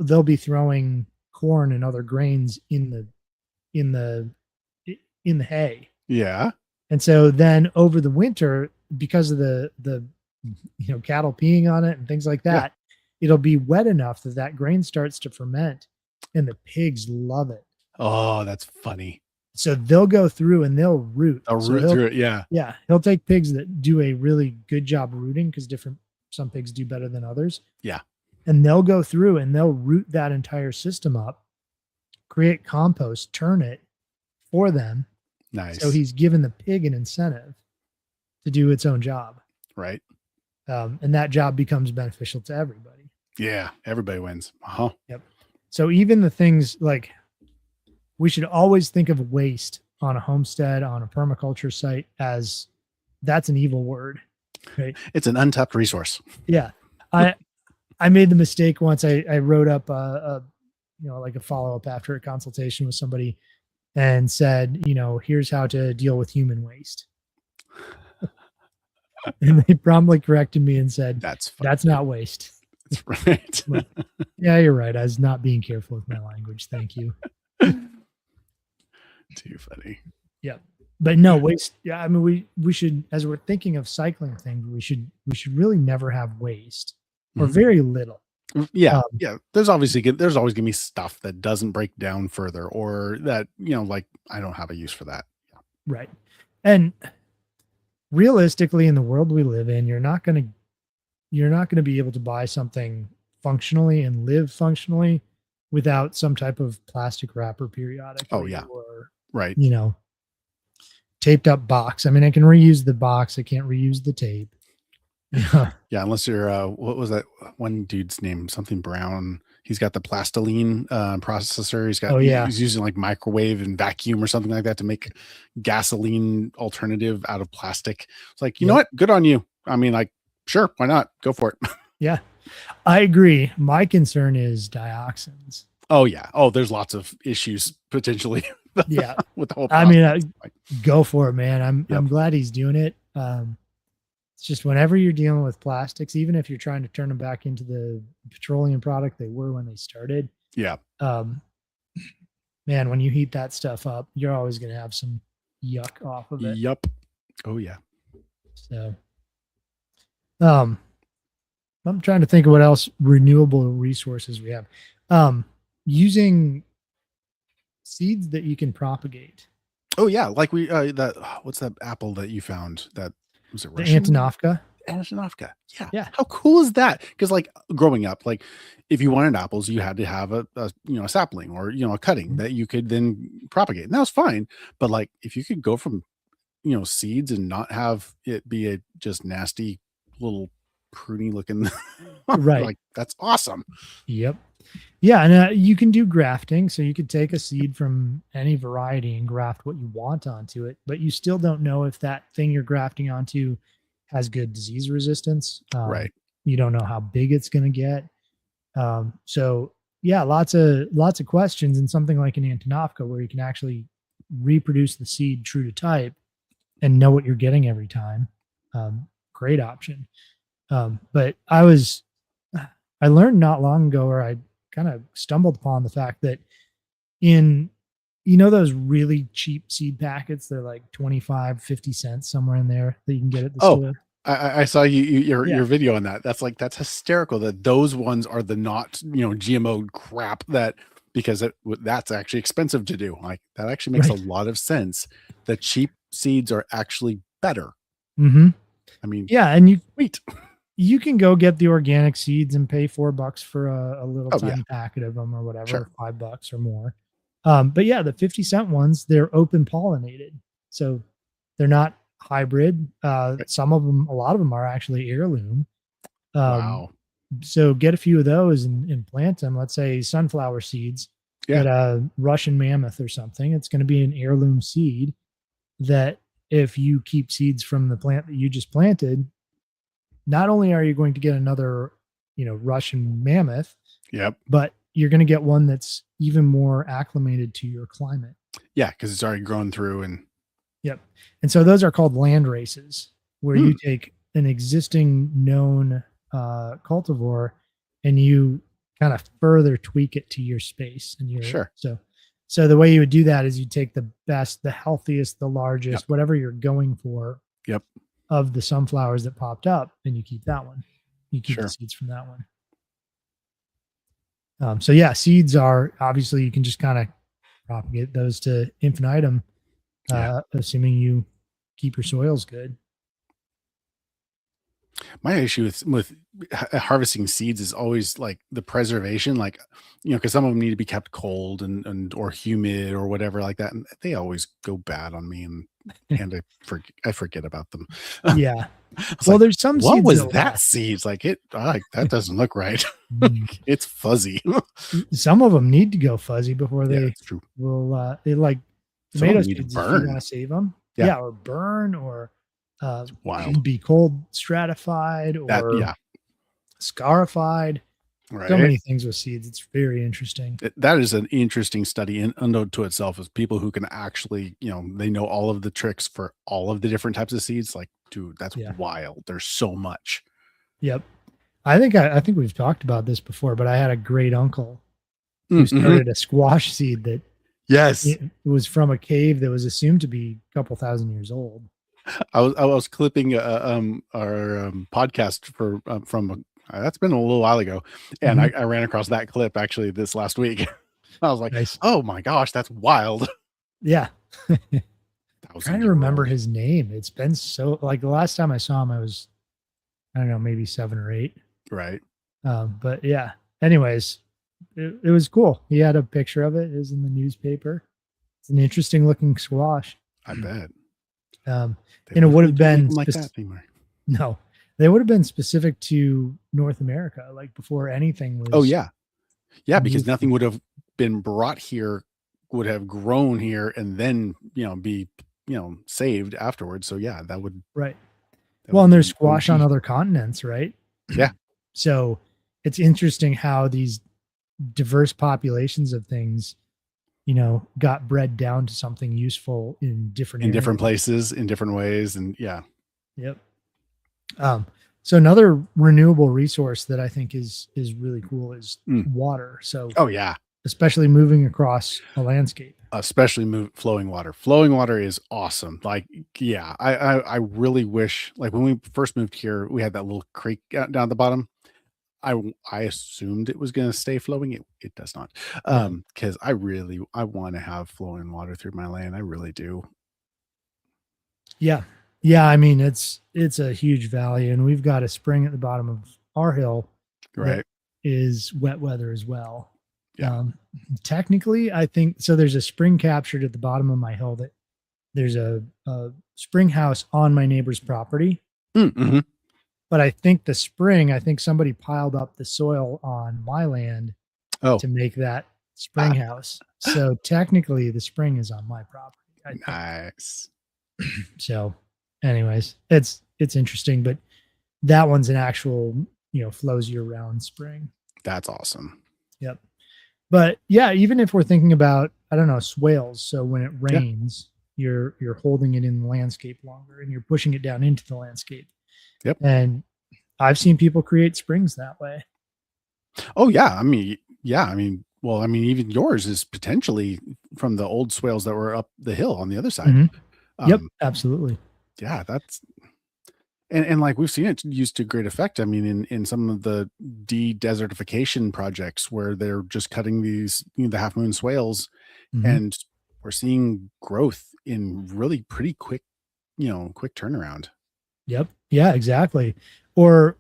they'll be throwing corn and other grains in the hay. Yeah. And so then over the winter, because of the cattle peeing on it and things like that, it'll be wet enough that grain starts to ferment, and the pigs love it. Oh, that's funny. So they'll go through and they'll root. I'll root through it. Yeah. Yeah. He'll take pigs that do a really good job rooting, because some pigs do better than others. Yeah. And they'll go through and they'll root that entire system up, create compost, turn it for them. Nice. So he's given the pig an incentive to do its own job. Right. And that job becomes beneficial to everybody. Yeah. Everybody wins. Uh-huh. Yep. So even the things like, we should always think of waste on a homestead, on a permaculture site, as that's an evil word, right? It's an untapped resource. Yeah. I made the mistake once. I wrote up like a follow-up after a consultation with somebody and said, here's how to deal with human waste. And they promptly corrected me and said, that's not waste. That's right. Like, yeah, you're right. I was not being careful with my language. Thank you. Too funny. Yeah. But no waste. Yeah. I mean, we should, as we're thinking of cycling things, we should really never have waste, or very little. Yeah. Yeah. There's always gonna be stuff that doesn't break down further, or that, like, I don't have a use for that. Yeah. Right. And realistically, in the world we live in, you're not going to be able to buy something functionally and live functionally without some type of plastic wrapper periodically. Oh yeah. Or, right. Taped up box. I mean, I can reuse the box. I can't reuse the tape. Yeah. Unless you're, what was that one dude's name? Something Brown. He's got the plastiline processor. He's using like microwave and vacuum or something like that to make gasoline alternative out of plastic. It's like, you know what? Good on you. I mean, like, sure, why not? Go for it. Yeah, I agree. My concern is dioxins. Oh yeah. Oh, there's lots of issues potentially. Yeah. With the whole process. I mean, go for it, man. I'm glad he's doing it. It's just whenever you're dealing with plastics, even if you're trying to turn them back into the petroleum product they were when they started. Yeah. Man, when you heat that stuff up, you're always going to have some yuck off of it. Yup. Oh yeah. So, I'm trying to think of what else renewable resources we have. Using seeds that you can propagate. Oh yeah, like what's that apple that you found? That was it Russian? The Antonovka. Antonovka. Yeah. Yeah. How cool is that? Because like growing up, like if you wanted apples, you had to have a sapling or a cutting that you could then propagate. And that was fine. But like if you could go from seeds and not have it be a just nasty little pruny looking right, like that's awesome. Yep. Yeah, and you can do grafting, so you could take a seed from any variety and graft what you want onto it, but you still don't know if that thing you're grafting onto has good disease resistance. Right. You don't know how big it's going to get. So yeah, lots of questions, and something like an Antonovka where you can actually reproduce the seed true to type and know what you're getting every time. Great option. But I learned not long ago, or I kind of stumbled upon the fact that in, those really cheap seed packets, they're like 25, 50 cents somewhere in there that you can get at the store. I saw your Yeah. video on that. That's hysterical that those ones are the not, GMO crap because that's actually expensive to do. Like that actually makes a Right. lot of sense. The cheap seeds are actually better. Hmm. I mean, Yeah, and wait. you can go get the organic seeds and pay $4 for a little Oh yeah, tiny packet of them or whatever, sure. $5 or more. But yeah, the 50-cent ones, they're open pollinated. So they're not hybrid. Right. Some of them, a lot of them are actually heirloom. Um, Wow. so get a few of those and plant them. Let's say sunflower seeds, Yeah. get a Russian mammoth or something. It's going to be an heirloom seed that if you keep seeds from the plant that you just planted, not only are you going to get another, Russian mammoth, Yep. but you're going to get one that's even more acclimated to your climate. Yeah, because it's already grown through and Yep. And so those are called land races, where you hmm, take an existing known cultivar and you kind of further tweak it to your space and your sure. so the way you would do that is you take the best, the healthiest, the Yep. largest, whatever you're going for Yep. of the sunflowers that popped up, and you keep that one. You keep the Sure. seeds from that one. So yeah, seeds are obviously you can just kind of propagate those to infinitum, Yeah. assuming you keep your soils good. My issue with harvesting seeds is always like the preservation, like, because some of them need to be kept cold and or humid or whatever like that, and they always go bad on me, and I forget about them. Yeah. It's Well, like, there's some what seeds was that that last. seed? It's like that doesn't look right. Mm. It's fuzzy. Some of them need to go fuzzy before Yeah, they it's true. will. They like Some of tomato them need to seeds if you want burn. to save them. Yeah, Yeah, or burn, or uh, it's wild. be cold stratified, That or yeah, scarified. So right. many things with seeds. It's very interesting. That is an interesting study in unto itself is people who can actually, they know all of the tricks for all of the different types of seeds. Like, dude, that's Yeah. wild. There's so much. Yep. I think we've talked about this before, but I had a great uncle who Mm-hmm. started a squash seed that Yes. it was from a cave that was assumed to be a couple thousand years old. I was clipping our podcast from that's been a little while ago, and Mhm. I ran across that clip actually this last week. I was like, Nice. oh my gosh, that's wild. Yeah. Trying Thousand to year remember old. his name. It's been so like the last time I saw him, I was, I don't know, maybe 7 or 8. Right. But yeah. Anyways, it was cool. He had a picture of it. It was in the newspaper. It's an interesting looking squash. I bet. Um, They and it would luckily have don't make been them like that anymore. no, they would have been specific to North America, like before anything Oh was yeah. Yeah, because moved. nothing would have been brought here, would have grown here and then, be, saved afterwards. So yeah, Right. that would Well, have and there's been squash on OG. other continents, right? Yeah. So it's interesting how these diverse populations of things, got bred down to something useful in different In areas. different places, in different ways. And yeah. Yep. So another renewable resource that I think is really cool is Mm. water. So Oh yeah. especially moving across a landscape. Especially flowing water. Flowing water is awesome. Like, yeah, I really wish, like when we first moved here, we had that little creek down at the bottom. I assumed it was going to stay flowing. It does not. Yeah. Because I want to have flowing water through my land. I really do. Yeah. Yeah. I mean, it's a huge value, and we've got a spring at the bottom of our hill that Right. is wet weather as well. Yeah. Technically, I think so. There's a spring captured at the bottom of my hill that there's a spring house on my neighbor's property. Mm-hmm. But I think somebody piled up the soil on my land Oh, to make that spring house. So technically, the spring is on my property, I think. nice. So, anyways, it's interesting, but that one's an actual, flows year round spring. That's awesome. Yep. But yeah, even if we're thinking about, I don't know, swales. So when it Yeah. rains, you're holding it in the landscape longer and you're pushing it down into the landscape. Yep. And I've seen people create springs that way. Oh yeah. I mean, yeah. Well, even yours is potentially from the old swales that were up the hill on the other side. Mhm. Yep, Um, absolutely. yeah, And like we've seen it used to great effect. I mean, in some of the de-desertification projects where they're just cutting these, the half moon swales, Mhm. and we're seeing growth in really pretty quick, quick turnaround. Yep. Yeah, exactly. Or,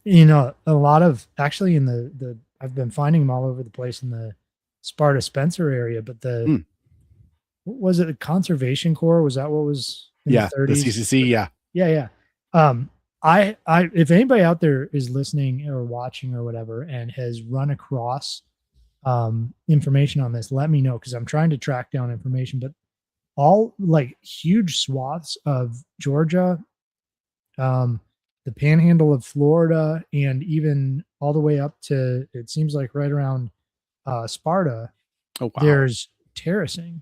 a lot of actually in the I've been finding them all over the place in the Sparta Spencer area, but Mm, what was it? The Conservation Corps? Was that what was in the yeah, the 30s? CCC, yeah, Yeah, yeah. If anybody out there is listening or watching or whatever and has run across information on this, let me know because I'm trying to track down information. But all like huge swaths of Georgia, um, the panhandle of Florida, and even all the way up to it seems like right around Sparta, oh wow. there's terracing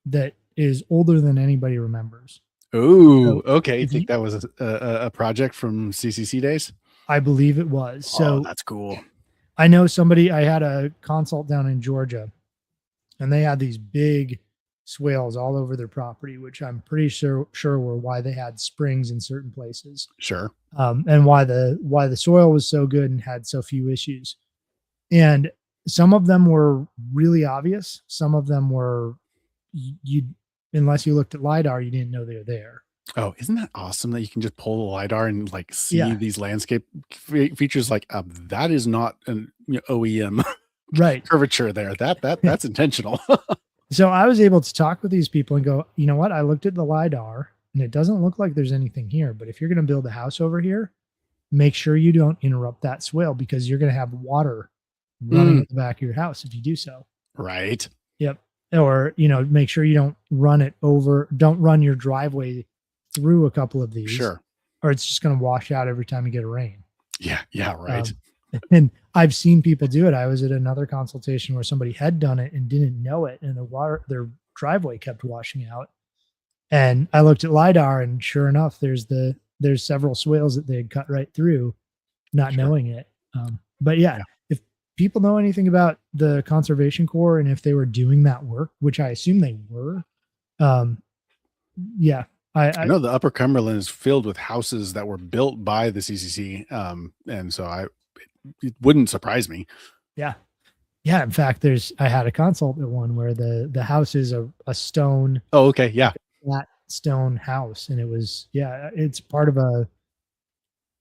that is older than anybody remembers. Oh, So okay. You if think you, that was a project from CCC days? I believe it was. Oh, So that's cool. I know somebody, I had a consult down in Georgia and they had these big swales all over their property, which I'm pretty sure were why they had springs in certain places, Sure. and why the soil was so good and had so few issues. And some of them were really obvious. Some of them were you unless you looked at lidar, you didn't know they were there. Oh, isn't that awesome that you can just pull the lidar and like see Yeah, these landscape features? Like, that is not an OEM right. curvature there. That's intentional. So I was able to talk with these people and go, you know what? I looked at the lidar and it doesn't look like there's anything here. But if you're going to build a house over here, make sure you don't interrupt that swale because you're going to have water running Mm, at the back of your house if you do so. right. Yep. Or, make sure you don't run your driveway through a couple of these, Sure. or it's just going to wash out every time you get a rain. Yeah. Yeah. Right. Um, and I've seen people do it. I was at another consultation where somebody had done it and didn't know it, and their driveway kept washing out. And I looked at lidar, and sure enough, there's several swales that they had cut right through, not Sure. knowing it. But yeah, Yeah. if people know anything about the Conservation Corps and if they were doing that work, which I assume they were, um, yeah, I know the Upper Cumberland is filled with houses that were built by the CCC. And so it wouldn't surprise me. yeah, yeah. In fact, I had a consult at one where the house is a stone, Oh, okay. like Yeah. a flat stone house, and it was it's part of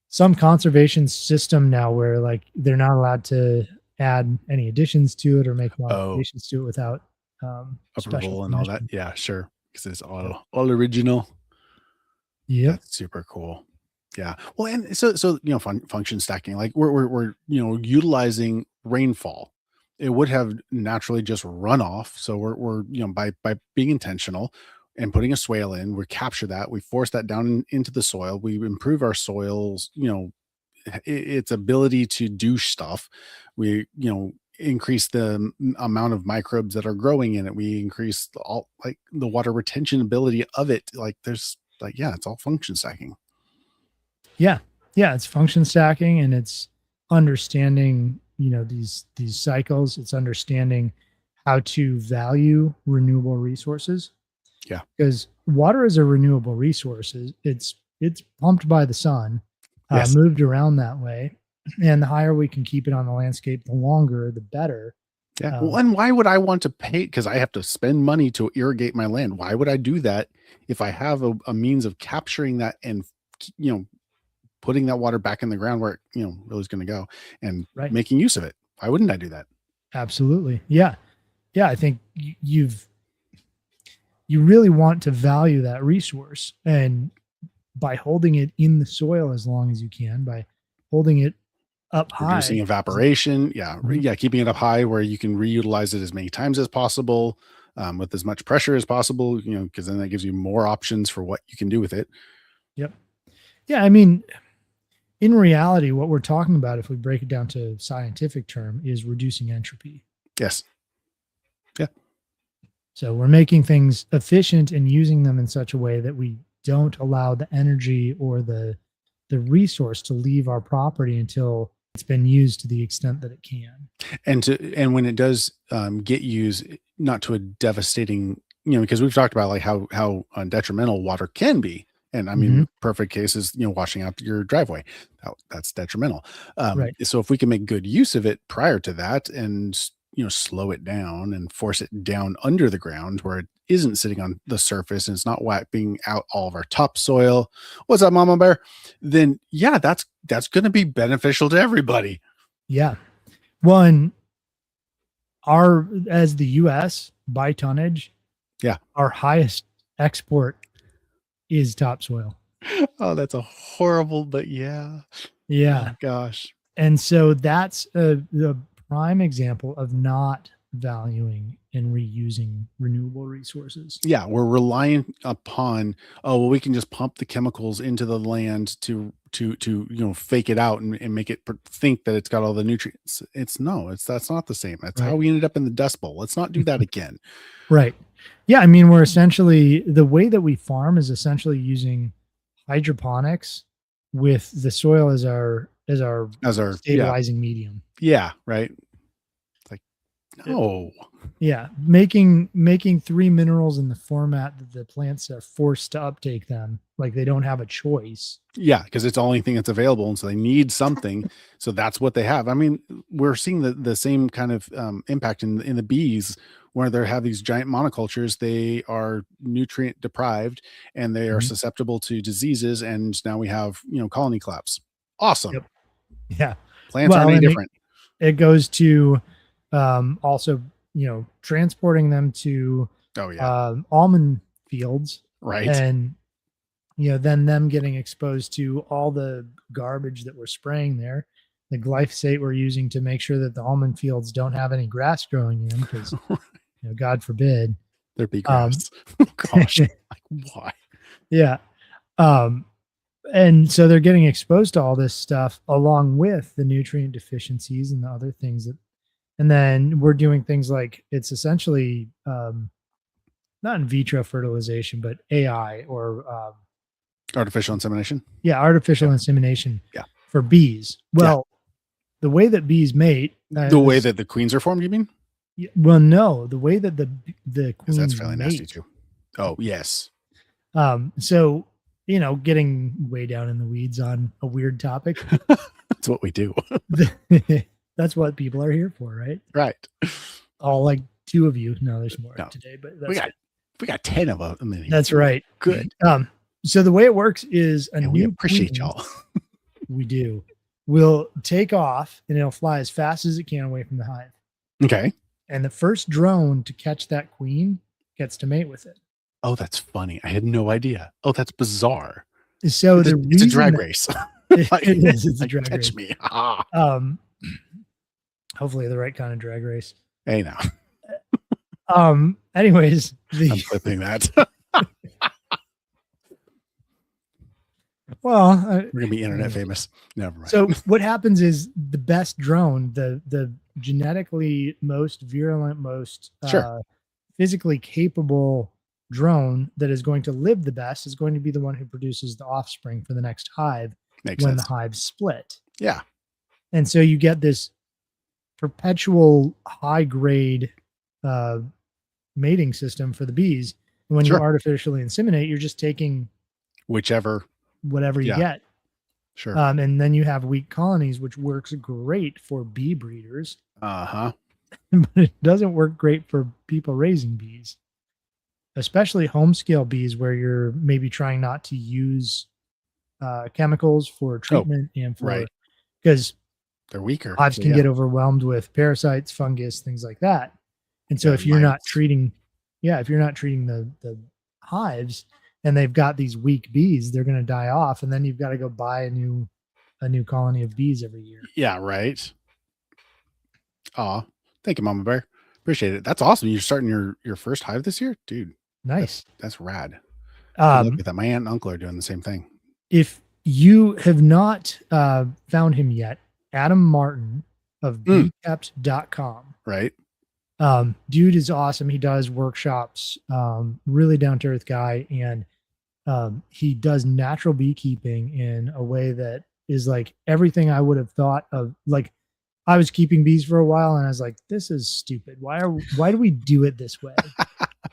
some conservation system now where like they're not allowed to add any additions to it or make Oh, modifications to it without special approval and all that. permission. Yeah, sure. Because it's Yep. all original. Yep. That's super cool. Yeah. Well, and so function stacking, like we're utilizing rainfall. It would have naturally just run off. So we're by being intentional and putting a swale in, we capture that, we force that down into the soil, we improve our soils, its ability to do stuff. We increase the amount of microbes that are growing in it. We increase all like the water retention ability of it. Like there's like, yeah, it's all function stacking. Yeah. Yeah. It's function stacking and it's understanding, these cycles. It's understanding how to value renewable resources Yeah. because water is a renewable resource. It's pumped by the sun, Yes. moved around that way. And the higher we can keep it on the landscape, the longer, the better. Yeah. Well, Um, and why would I want to pay? Because I have to spend money to irrigate my land. Why would I do that if I have a means of capturing that and you know putting that water back in the ground where it really is going to go and right. making use of it? Why wouldn't I do that? Absolutely. Yeah. Yeah. I think you really want to value that resource. And by holding it in the soil as long as you can, by holding it up Reducing high. evaporation. Yeah. Mhm. Yeah. Keeping it up high where you can reutilize it as many times as possible, with as much pressure as possible, because then that gives you more options for what you can do with it. Yep. Yeah. I mean, in reality, what we're talking about, if we break it down to scientific term, is reducing entropy. Yes. Yeah. So we're making things efficient and using them in such a way that we don't allow the energy or the resource to leave our property until it's been used to the extent that it can. And when it does get used, not to a devastating, because we've talked about like how detrimental water can be, And I mean, Mhm. the perfect case is, washing out your driveway. That's detrimental. Right. So if we can make good use of it prior to that and, slow it down and force it down under the ground where it isn't sitting on the surface and it's not wiping out all of our topsoil. What's up, Mama Bear? Then yeah, that's going to be beneficial to everybody. Yeah. One, our as the US by tonnage, Yeah. our highest export is topsoil. Oh, that's a horrible, but yeah. Yeah. Oh gosh. And so that's the prime example of not valuing and reusing renewable resources. Yeah, we're relying upon, oh, well, we can just pump the chemicals into the land to fake it out and make it think that it's got all the nutrients. That's not the same. That's how Right. we ended up in the Dust Bowl. Let's not do that again. Right. Yeah. I mean, we're essentially the way that we farm is essentially using hydroponics with the soil as our As our stabilizing medium. yeah, right. Like, no. Yeah. Making three minerals in the format that the plants are forced to uptake them, like they don't have a choice. Yeah, because it's the only thing that's available, and so they need something. So that's what they have. I mean, we're seeing the same kind of impact in the bees, where they have these giant monocultures. They are nutrient deprived, and they are Mhm. susceptible to diseases. And now we have colony collapse. Awesome. Yep. Yeah. Plants Well, aren't any and different, it goes to also, transporting them to oh yeah, almond fields right. and, then them getting exposed to all the garbage that we're spraying there, the glyphosate we're using to make sure that the almond fields don't have any grass growing in because, God forbid. There'd be Um, grass. Oh gosh, like why? yeah. Um, and so they're getting exposed to all this stuff along with the nutrient deficiencies and the other things that, and then we're doing things like it's essentially not in vitro fertilization, but AI or Artificial insemination. yeah, Yeah, artificial insemination yeah, for bees. yeah. Well, the way that bees mate, The way that the queens are formed, you mean? well, no, the way that the Because that's queens fairly nasty mate. too. Oh yes, So getting way down in the weeds on a weird topic. that's what we do. That's what people are here for, right? Right. All like two of you. No, there's more No, today, but we that's got good. we got 10 of them in here. That's right. Good. So the way it works is a And we new appreciate queen, y'all. we do, will take off and it'll fly as fast as it can away from the hive. Okay. And the first drone to catch that queen gets to mate with it. Oh, that's funny. I had no idea. Oh, that's bizarre. So It's a, the it's a reason drag that race. it Like, is, it's a like, drag catch race. me. Ah. Hopefully the right kind of drag race. Hey, now Anyways, I'm clipping that. well, We're gonna be internet famous. Never mind. so what happens is the best drone, the genetically most virulent, most Sure. physically capable drone that is going to live the best is going to be the one who produces the offspring for the next hive Makes when sense. the hives split. Yeah. And so you get this perpetual high grade mating system for the bees. And when you Sure. artificially inseminate, you're just taking Whichever. whatever you Yeah. get. Sure. And then you have weak colonies, which works great for bee breeders, Uh-huh. but it doesn't work great for people raising bees, especially home scale bees where you're maybe trying not to use chemicals for treatment and for, right. because They're weaker. hives So, can yeah. get overwhelmed with parasites, fungus, things like that. And so Yeah, if you're not mites. treating, if you're not treating the hives and they've got these weak bees, they're going to die off. And then you've got to go buy a new colony of bees every year. Yeah, right. Aw. Thank you, Mama Bear. Appreciate it. That's awesome. You're starting your first hive this year? Dude, Nice. that's rad. Good luck Um, with that. My aunt and uncle are doing the same thing. if you have not found him yet, Adam Martin of beekept.com. Right. Dude is awesome. He does workshops, really down to earth guy. And he does natural beekeeping in a way that is like everything I would have thought of. Like I was keeping bees for a while and I was like, this is stupid. Why do we do it this way?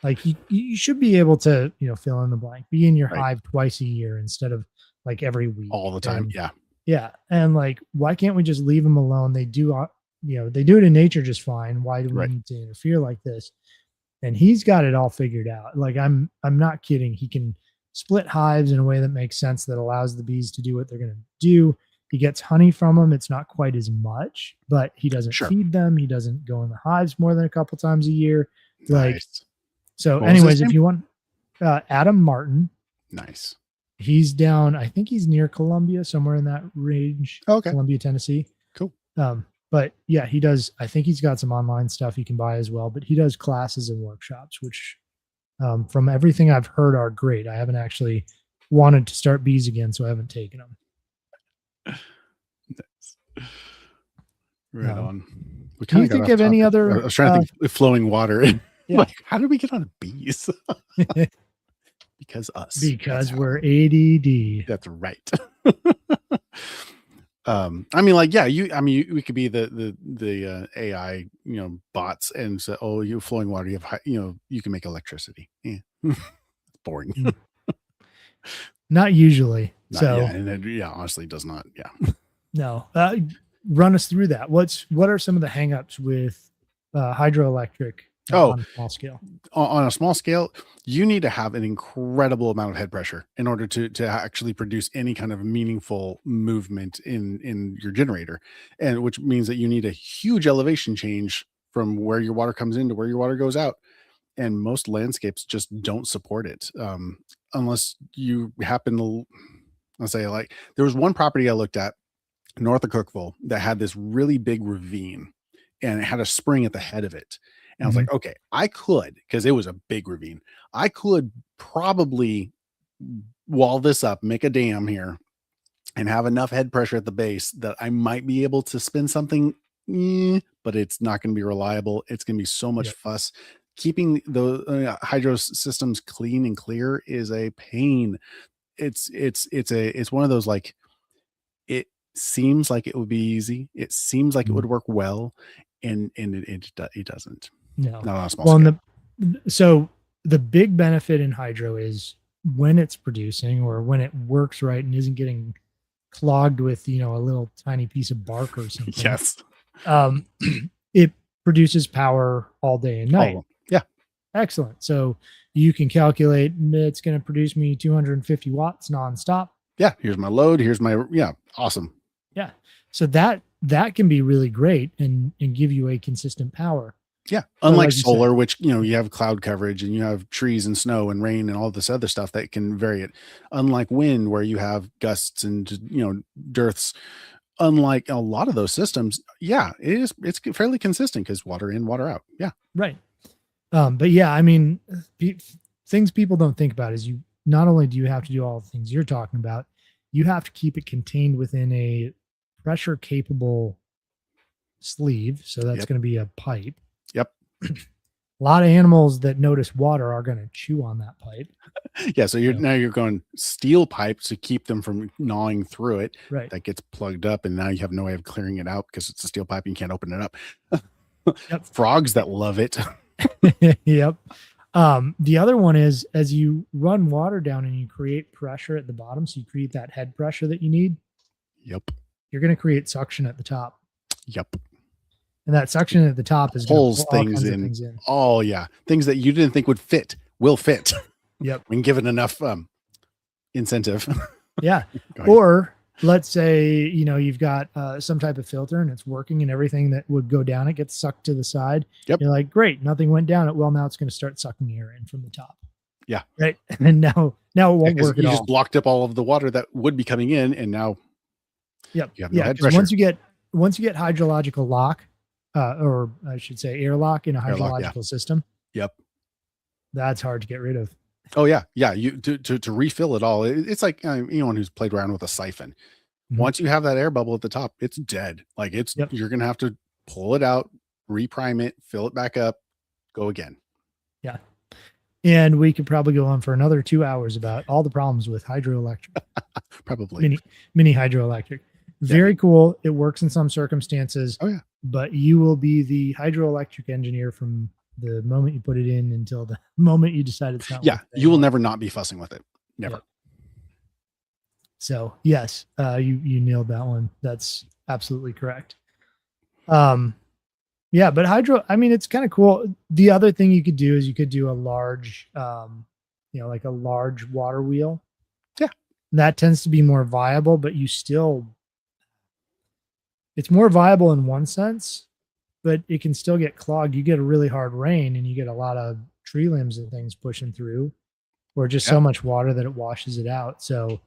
Like you should be able to, fill in the blank, be in your Right. hive twice a year instead of like every week. All the time. And Yeah. yeah. And like, why can't we just leave them alone? They do, they do it in nature just fine. Why do we Right. need to interfere like this? And he's got it all figured out. Like I'm not kidding. He can split hives in a way that makes sense, that allows the bees to do what they're going to do. He gets honey from them. It's not quite as much, but he doesn't Sure. feed them. He doesn't go in the hives more than a couple times a year. Like, Nice. so What was his anyways, if name? you want, Adam Martin, Nice. he's down, I think he's near Columbia, somewhere in that range. Okay. Columbia, Tennessee. Cool. But yeah, he does. I think he's got some online stuff you can buy as well, but he does classes and workshops, which from everything I've heard are great. I haven't actually wanted to start bees again, so I haven't taken them. Right on. Can you think of any other? I was trying to think of flowing water. Yeah. Like, how did we get on bees? Because us. Because we're ADD. That's right. I mean, like, yeah, we could be the AI, bots, and say, oh, you flowing water, you have, you can make electricity. Yeah. Boring. Not usually. And it, honestly does not. Yeah. No. Run us through that. What are some of the hangups with hydroelectric on a small scale? On a small scale, you need to have an incredible amount of head pressure in order to actually produce any kind of meaningful movement in your generator, and which means that you need a huge elevation change from where your water comes in to where your water goes out. And most landscapes just don't support it, unless you happen to, let's say, like, there was one property I looked at north of Cookville that had this really big ravine, and it had a spring at the head of it. And I was like, okay, I could, because it was a big ravine, I could probably wall this up, make a dam here, and have enough head pressure at the base that I might be able to spin something, but it's not going to be reliable. It's going to be so much fuss. Keeping the hydro systems clean and clear is a pain. It's one of those, like, it seems like it would be easy. It seems like it would work well, and it doesn't. No. Not on a small scale. So the big benefit in hydro is when it's producing, or when it works right and isn't getting clogged with, a little tiny piece of bark or something. Yes. It produces power all day and night. Yeah. Excellent. So you can calculate it's going to produce me 250 watts nonstop. Yeah. Here's my load. Here's my, awesome. Yeah. So that can be really great and give you a consistent power. Yeah. Unlike solar, which, you have cloud coverage and you have trees and snow and rain and all this other stuff that can vary it. Unlike wind, where you have gusts and, dearths. Unlike a lot of those systems, it's fairly consistent, because water in, water out. Yeah. Right. But yeah, I mean, things people don't think about is not only do you have to do all the things you're talking about, you have to keep it contained within a pressure capable sleeve. So that's going to be a pipe. Yep. A lot of animals that notice water are going to chew on that pipe. Yeah. So now you're going steel pipes to keep them from gnawing through it. Right. That gets plugged up, and now you have no way of clearing it out because it's a steel pipe and you can't open it up. Yep. Frogs that love it. Yep. The other one is, as you run water down and you create pressure at the bottom, so you create that head pressure that you need. Yep. You're going to create suction at the top. Yep. And that suction at the top is pulls things in. Oh yeah. Things that you didn't think would fit will fit. Yep. When given enough incentive. Yeah. Or let's say, you've got some type of filter and it's working, and everything that would go down it gets sucked to the side. Yep. You're like, great, nothing went down it. Well, now it's going to start sucking air in from the top. Yeah. Right. And now it won't work at all. You just blocked up all of the water that would be coming in, and now you have no head pressure. Once you get hydrological lock, or I should say airlock in a hydrological system. Yep. That's hard to get rid of. Oh yeah. Yeah. You to refill it all. It's like anyone who's played around with a siphon. Mm-hmm. Once you have that air bubble at the top, it's dead. Like you're going to have to pull it out, reprime it, fill it back up, go again. Yeah. And we could probably go on for another 2 hours about all the problems with hydroelectric. Probably. Mini hydroelectric. Very cool. It works in some circumstances. Oh yeah. But you will be the hydroelectric engineer from the moment you put it in until the moment you decide it's not Yeah, worth it you will anymore. never not be fussing with it. Never. Yep. So yes, you nailed that one. That's absolutely correct. Um, yeah, but hydro, I mean, it's kind of cool. The other thing you could do is you could do a large, like a large water wheel. Yeah. That tends to be more viable, but it's more viable in one sense, but it can still get clogged. You get a really hard rain and you get a lot of tree limbs and things pushing through, or just Yeah. so much water that it washes it out. So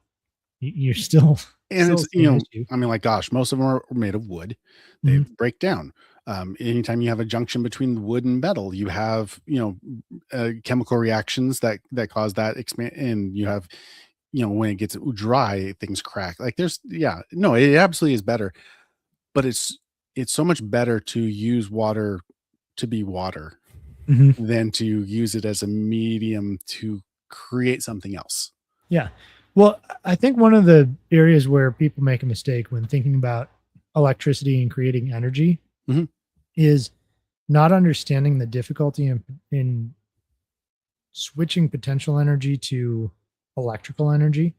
you're still And still it's, the same issue. I mean, like, gosh, most of them are made of wood. They Mhm. break down. Anytime you have a junction between wood and metal, you have, chemical reactions that cause that expand, and you have, when it gets dry, things crack. Like yeah, no, it absolutely is better, but it's so much better to use water to be water Mhm. than to use it as a medium to create something else. Yeah. Well, I think one of the areas where people make a mistake when thinking about electricity and creating energy Mhm. is not understanding the difficulty in switching potential energy to electrical energy.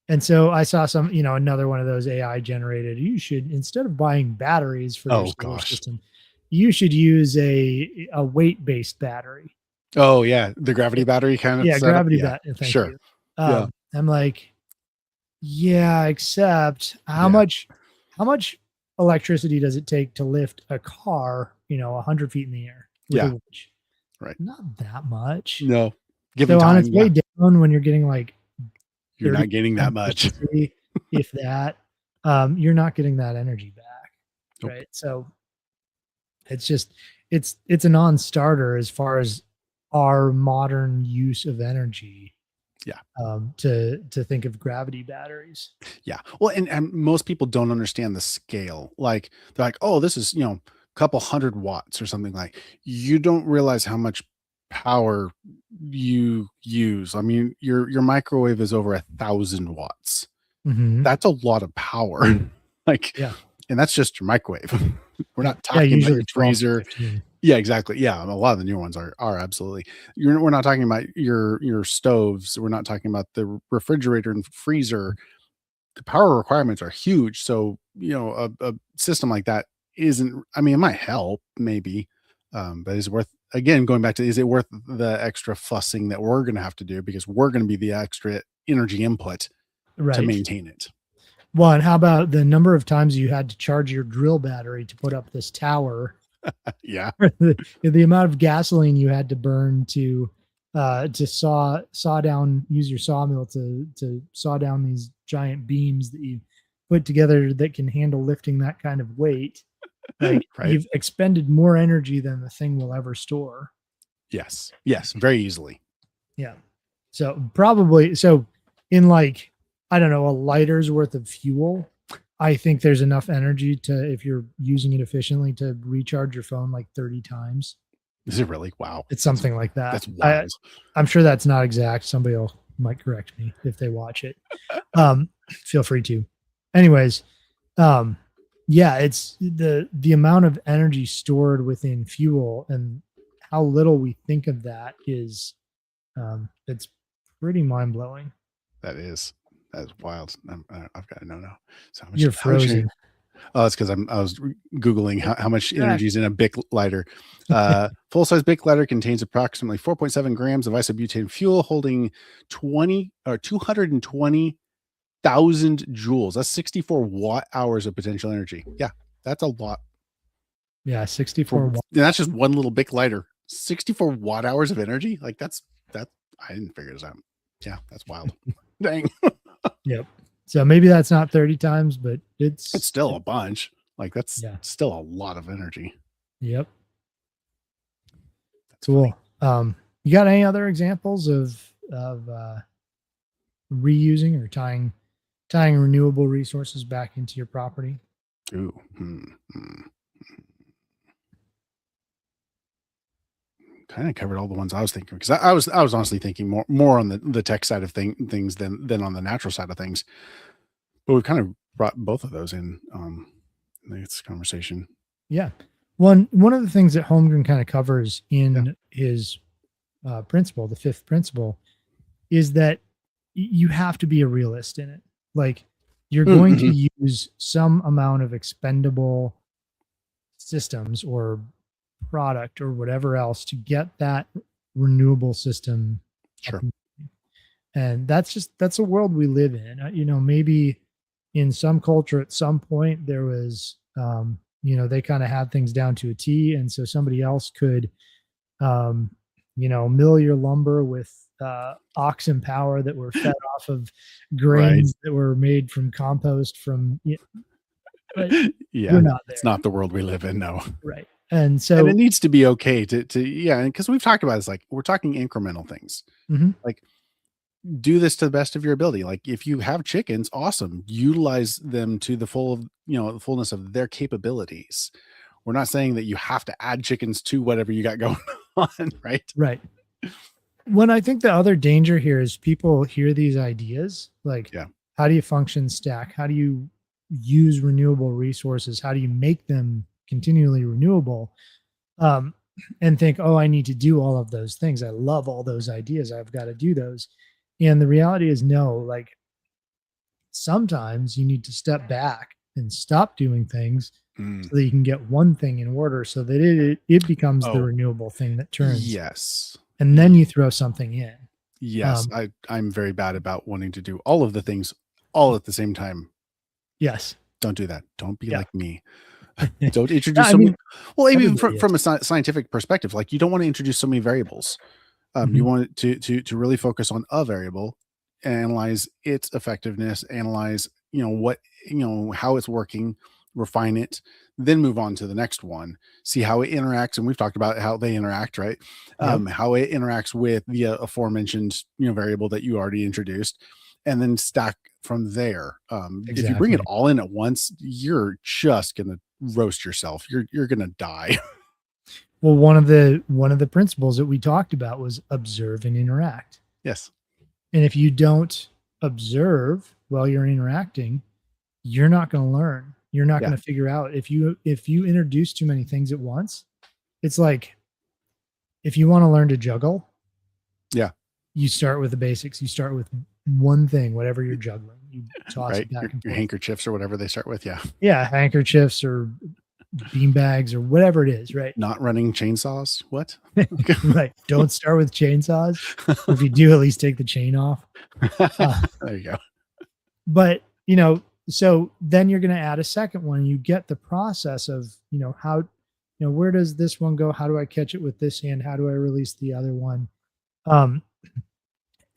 And so I saw another one of those AI generated. You should, instead of buying batteries for your Oh solar gosh. system, you should use a weight based battery. Oh yeah, the gravity battery kind of Yeah, setup. gravity Yeah, bat. Thank sure. you. Yeah, I'm like, yeah, except yeah, how much electricity does it take to lift a car, 100 feet in the air with a yeah. winch? Right. Not that much. No, given So on its time, way yeah, down, when you're getting like you're not getting that 30% much. efficiency, if that, you're not getting that energy back, Nope. right? So it's just it's a non-starter as far as our modern use of energy, Yeah, to think of gravity batteries. yeah. Well, and most people don't understand the scale. Like they're like, oh, this is a couple hundred watts or something. Like you don't realize how much power you use. I mean, your microwave is over 1,000 watts. Mhm. That's a lot of power. Like, Yeah. and that's just your microwave. We're Yep. not Yeah, talking about usually your 12 to freezer. 15. Yeah, exactly. Yeah, a lot of the newer ones are absolutely. We're not talking about your stoves. We're not talking about the refrigerator and freezer. The power requirements are huge. So a system like that isn't. I mean, it might help maybe, but is it worth? Again, going back to, is it worth the extra fussing that we're going to have to do because we're going to be the extra energy input to Right. maintain it? Well, and how about the number of times you had to charge your drill battery to put up this tower, Yeah, or the amount of gasoline you had to burn to saw down, use your sawmill to saw down these giant beams that you put together that can handle lifting that kind of weight. Like, right. you've expended more energy than the thing will ever store. Yes, yes, very easily. Yeah. So probably, in like, I don't know, a lighter's worth of fuel, I think there's enough energy to, if you're using it efficiently, to recharge your phone like 30 times. Is it really? Wow, It's something like that. that's wild. I'm sure that's not exact. Might correct me if they watch it. Feel free to. Anyways, um, yeah, it's the amount of energy stored within fuel and how little we think of that is, it's pretty mind blowing. That is wild. I've got to know now. So You're how much frozen. oh, it's because I was googling how much Correct. energy is in a Bic lighter. Full size Bic lighter contains approximately 4.7 grams of isobutane fuel, holding 220,000 joules. That's 64 watt hours of potential energy. Yeah, that's a lot Yeah, for, 64 and that's just one little Bic lighter. 64 watt hours of energy. Like that. I didn't figure this out. Yeah, that's wild. Dang, Yep. So maybe that's not 30 times, but it's still a bunch. Like that's yeah. still a lot of energy. Yep. That's funny. Cool. You got any other examples of reusing or tying renewable resources back into your property? Ooh. Kind of covered all the ones I was thinking because I was honestly thinking more on the tech side of things than on the natural side of things. But we've kind of brought both of those in this conversation. Yeah. One of the things that Holmgren kind of covers Yeah. in his principle, the fifth principle, is that you have to be a realist in it. Like you're going Mm-hmm. to use some amount of expendable systems or product or whatever else to get that renewable system up. Sure. And that's a world we live in. Maybe in some culture at some point there was they kind of had things down to a T, and so somebody else could um, mill your lumber with oxen power that were fed off of Right. grains that were made from compost but we're Yeah. not It's there. not the world we live in. No. Right. And And it so needs to be okay yeah. And because we've talked about this, like we're talking incremental things. mhm, Like do this to the best of your ability. Like if you have chickens, awesome. Utilize them to the fullness of their capabilities. We're not saying that you have to add chickens to whatever you got going on, right? right. When I think the other danger here is people hear these ideas like, Yeah. how do you function stack? How do you use renewable resources? How do you make them continually renewable? Um, and think, oh, I need to do all of those things. I love all those ideas. I've got to do those. And the reality is, no, like sometimes you need to step back and stop doing things Mm. so that you can get one thing in order so that it becomes the Oh, renewable thing that turns. yes. And then you throw something in. Yes. Um, I'm very bad about wanting to do all of the things all at the same time. yes. Don't do that. Don't be Yeah. like me. Don't Yeah, introduce I so many. mean, Well, even everybody is. from a scientific perspective, like you don't want to introduce so many variables. You Mhm. want it to really focus on a variable, analyze its effectiveness, analyze what how it's working, refine it, then move on to the next one. See how it interacts, and we've talked about how they interact, right? Yep. How it interacts with the aforementioned variable that you already introduced, and then stack from there. If you bring it Exactly. all in at once, you're just gonna roast yourself. You're gonna die. Well, one of the principles that we talked about was observe and interact. Yes. And if you don't observe while you're interacting, you're not going to learn. You're not Yeah. going to figure out if you introduce too many things at once. It's like if you want to learn to juggle, Yeah. you start with the basics. You start with one thing, whatever you're juggling. You toss Right. it back and Your forth. handkerchiefs or whatever they start with. Yeah. Yeah, handkerchiefs or bean bags or whatever it is, right? Not running chainsaws. What? Right. Don't start with chainsaws. Or if you do, at least take the chain off. Uh, There you go. but so then you're going to add a second one. You get the process of how where does this one go? How do I catch it with this hand? How do I release the other one? Um,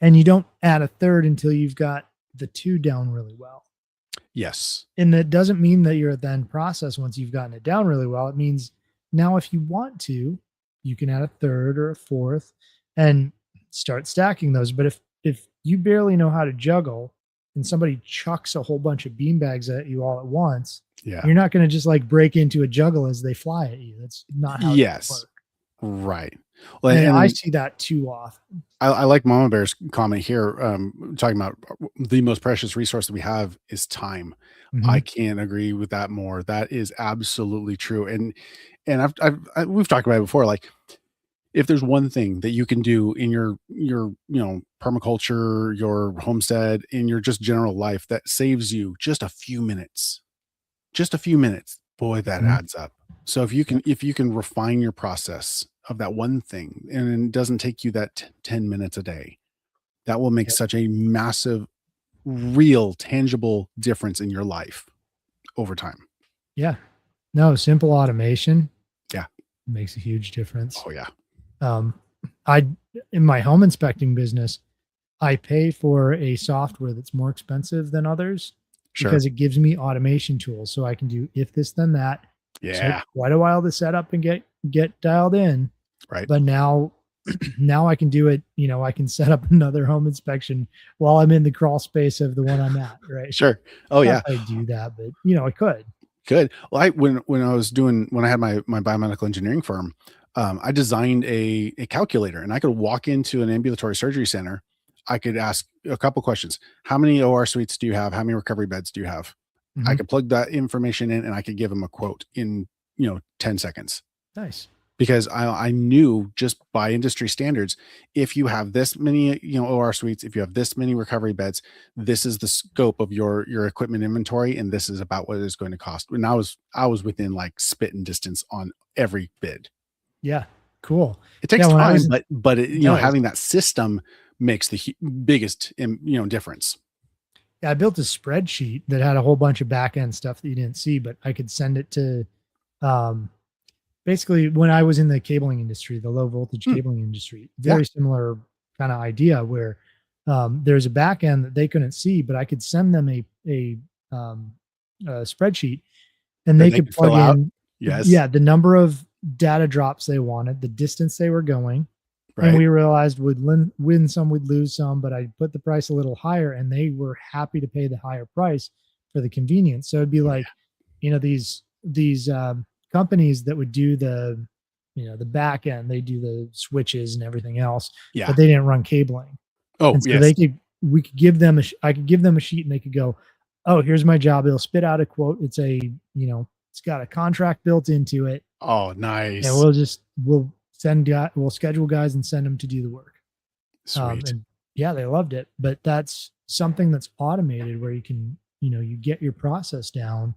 and you don't add a third until you've got the two down really well. Yes. And that doesn't mean that you're at the end process once you've gotten it down really well. It means now if you want to, you can add a third or a fourth and start stacking those. But if you barely know how to juggle and somebody chucks a whole bunch of beanbags at you all at once, Yeah. you're not going to just like break into a juggle as they fly at you. That's not how it Yes. works. Right. Well, And I and see that too often. I like Mama Bear's comment here, talking about the most precious resource that we have is time. I Mhm. can't agree with that more. That is absolutely true. And we've talked about it before. Like, if there's one thing that you can do in your permaculture, your homestead, in your just general life that saves you just a few minutes, boy, that Mhm. adds up. So Yeah. if you can refine your process of that one thing, and it doesn't take you that 10 minutes a day, that will make Yep. such a massive, real, tangible difference in your life over time. Yeah. No, simple automation Yeah. makes a huge difference. Oh yeah. Um, I in my home inspecting business, I pay for a software that's more expensive than others Sure. because it gives me automation tools so I can do if this then that. Took Yeah. quite a while to set up and get dialed in, Right. but now now I can do it, I can set up another home inspection while I'm in the crawl space of the one I'm at, right? Sure. Oh Not yeah. that I do that, but I could. Good. Well, when I had my biomedical engineering firm, I designed a calculator, and I could walk into an ambulatory surgery center. I could ask a couple questions. How many OR suites do you have? How many recovery beds do you have? I Mhm. could plug that information in, and I could give them a quote in 10 seconds. Nice. Because I knew just by industry standards, if you have this many, OR suites, if you have this many recovery beds, this is the scope of your equipment inventory, and this is about what it is going to cost. And I was within like spit and distance on every bid. Yeah. Cool. It takes Yeah. When I time, was, but it, it does. having that system makes the biggest, difference. Yeah, I built a spreadsheet that had a whole bunch of back end stuff that you didn't see, but I could send it to, um, basically when I was in the cabling industry, the low voltage Hmm. cabling industry, Yeah. very similar kind of idea where there's a back end that they couldn't see, but I could send them a spreadsheet and That they they could could plug fill out. in, Yes. yeah, the number of data drops they wanted, the distance they were going. And Right. we realized we'd win some, we'd lose some, but I put the price a little higher and they were happy to pay the higher price for the convenience. So it'd be Oh, like, these companies that would do the back end, they do the switches and everything else, yeah. but they didn't run cabling. Oh, And so yes. we could give them I could give them a sheet and they could go, oh, here's my job. It'll spit out a quote. It's got a contract built into it. Oh, And nice. we'll schedule guys and send them to do the work. Sweet. And yeah, they loved it, but that's something that's automated where you can, you get your process down.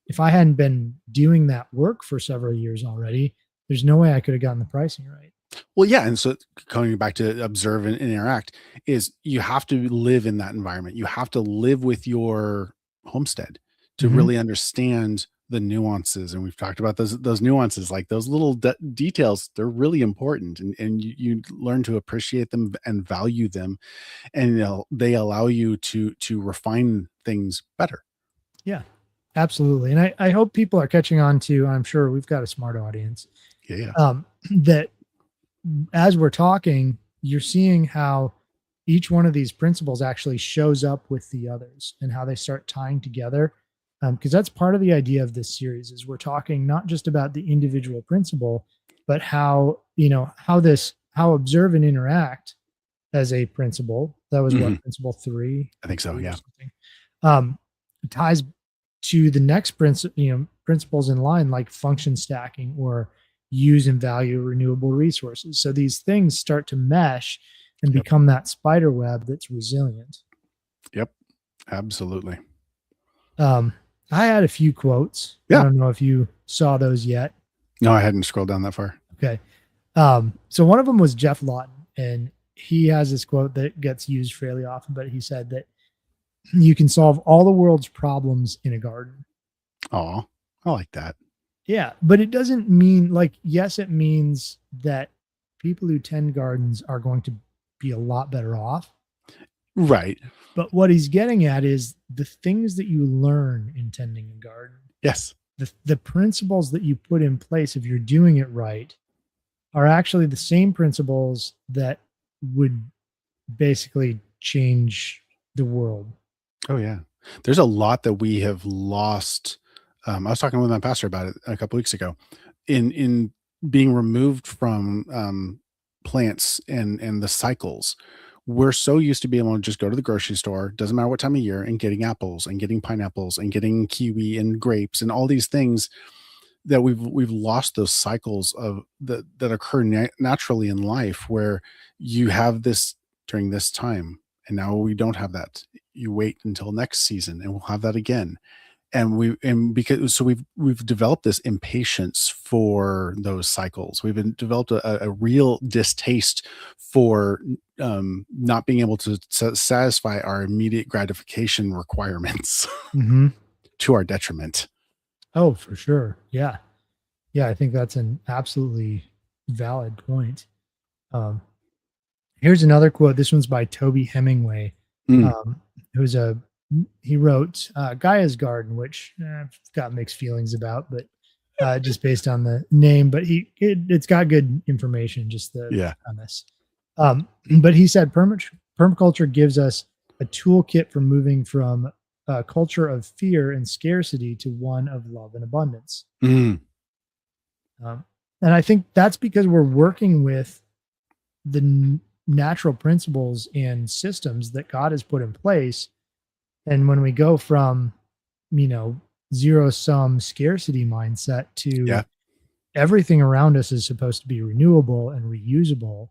If I hadn't been doing that work for several years already, there's no way I could have gotten the pricing right. Well, yeah, and so going back to observe and interact is you have to live in that environment. You have to live with your homestead to Mhm. really understand the nuances, and we've talked about those nuances, like those little details. They're really important, and you learn to appreciate them and value them, and they allow you to refine things better. Yeah, absolutely. And I hope people are catching on to, I'm sure we've got a smart audience, Yeah, yeah, that as we're talking, you're seeing how each one of these principles actually shows up with the others and how they start tying together. Because that's part of the idea of this series is we're talking not just about the individual principle, but how observe and interact as a principle. That was hmm what, principle three, I think so. or Yeah, something. Um, ties to the next principles in line, like function stacking or use and value renewable resources. So these things start to mesh and yep, become that spider web that's resilient. yep, absolutely. Um, I had a few quotes. I Yeah. don't know if you saw those yet. No, I hadn't scrolled down that far. Okay. So one of them was Jeff Lawton, and he has this quote that gets used fairly often, but he said that you can solve all the world's problems in a garden. Oh, I like that. Yeah, but it doesn't mean like, yes, it means that people who tend gardens are going to be a lot better off. Right. But what he's getting at is the things that you learn in tending a garden, Yes. the principles that you put in place if you're doing it right are actually the same principles that would basically change the world. Oh yeah. There's a lot that we have lost. I was talking with my pastor about it a couple weeks ago. In being removed from plants and the cycles. We're so used to being able to just go to the grocery store, doesn't matter what time of year, and getting apples and getting pineapples and getting kiwi and grapes and all these things that we've lost those cycles of that occur naturally in life where you have this during this time and now we don't have that. You wait until next season and we'll have that again. And because so we've developed this impatience for those cycles. We've been developed a real distaste for not being able to satisfy our immediate gratification requirements Mm-hmm. to our detriment. Oh, for sure. Yeah. Yeah. I think that's an absolutely valid point. Um, Here's another quote. This one's by Toby Hemingway, Mm, um, who's he wrote Gaia's Garden, which I've got mixed feelings about, but just based on the name, but it's got good information, just the yeah. premise. But he said permaculture gives us a toolkit for moving from a culture of fear and scarcity to one of love and abundance. Mm, Um, and I think that's because we're working with the natural principles and systems that God has put in place. And when we go from, you know, zero sum scarcity mindset to yeah. everything around us is supposed to be renewable and reusable,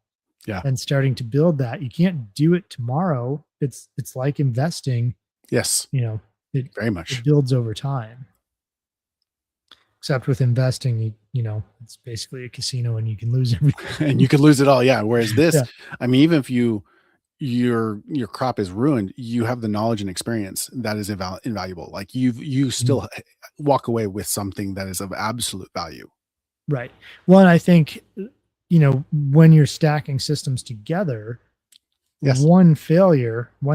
Yeah. and starting to build that. You can't do it tomorrow. It's like investing, Yes. you know, it Very it much. builds over time. Except with investing, it's basically a casino and you can lose everything. And you could lose it all. Yeah. Whereas this, Yeah. I mean, even if your crop is ruined, you have the knowledge and experience that is invaluable. Like you Mhm. still walk away with something that is of absolute value. Right. Well, and I think, when you're stacking systems together, Yes. one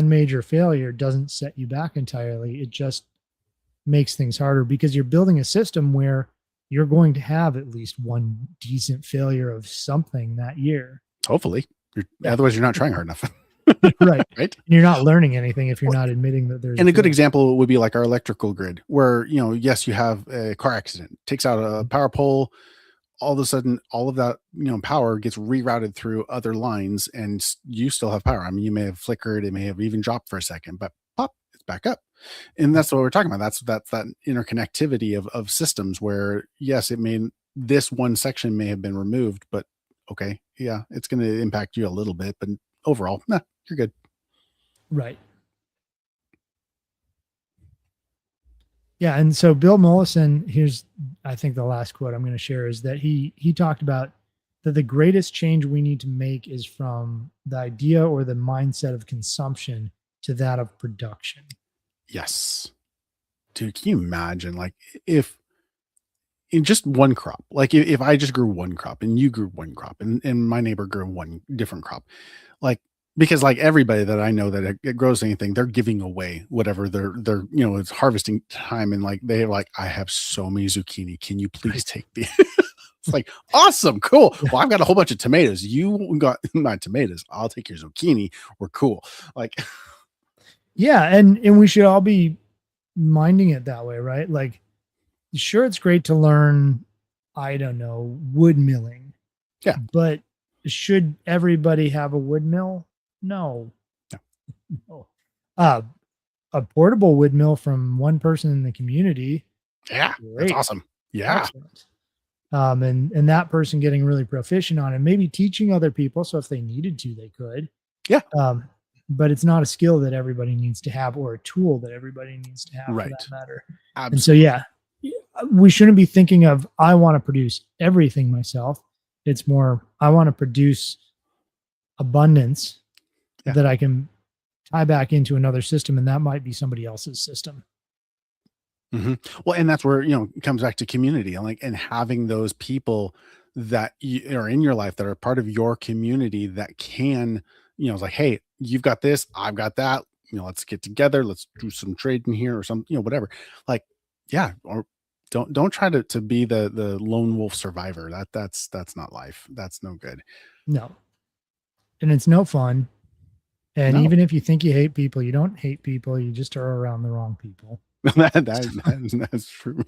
major failure doesn't set you back entirely. It just makes things harder because you're building a system where you're going to have at least one decent failure of something that year. Hopefully. Yeah. Otherwise you're not trying hard enough. Right. Right. And you're not learning anything if you're Well, not admitting that there's a and a good failure. example would be like our electrical grid, where, yes, you have a car accident, takes out a power pole, all of a sudden, all of that, power gets rerouted through other lines and you still have power. I mean, you may have flickered, it may have even dropped for a second, but pop, it's back up. And Right. that's what we're talking about. That's that interconnectivity of systems where, yes, this one section may have been removed, but okay, yeah, it's going to impact you a little bit, but overall, nah, you're good. Right. Yeah, and so Bill Mollison, here's I think the last quote I'm going to share is that he talked about that the greatest change we need to make is from the idea or the mindset of consumption to that of production. Yes. Dude, can you imagine like if in just one crop, like if I just grew one crop and you grew one crop and my neighbor grew one different crop, like because like everybody that I know that it grows anything, they're giving away whatever they're it's harvesting time and like they're like, I have so many zucchini. Can you please Right. take the it's like awesome, cool. Yeah. Well, I've got a whole bunch of tomatoes. You got my tomatoes. I'll take your zucchini. We're cool. Like Yeah, and we should all be minding it that way, right? Like, sure, it's great to learn, I don't know, wood milling, yeah. but should everybody have a wood mill? No. Yeah. No. Uh, a portable wood mill from one person in the community, Yeah. That's great, awesome. Yeah. excellent. And that person getting really proficient on it, maybe teaching other people. So if they needed to, they could. Yeah. Um, but it's not a skill that everybody needs to have, or a tool that everybody needs to have, for that Right. matter. And so, Absolutely. yeah, we shouldn't be thinking of I want to produce everything myself. It's more I want to produce abundance Yeah. that I can tie back into another system, and that might be somebody else's system. Well, and that's where, it comes back to community and like, and having those people that are in your life that are part of your community that can, it's like, hey, you've got this, I've got that, let's get together, let's do some trading here or some, whatever. Like, yeah, or don't try to be the lone wolf survivor. That's not life. That's no good. No, and it's no fun. And No. even if you think you hate people, you don't hate people. You just are around the wrong people. That's true.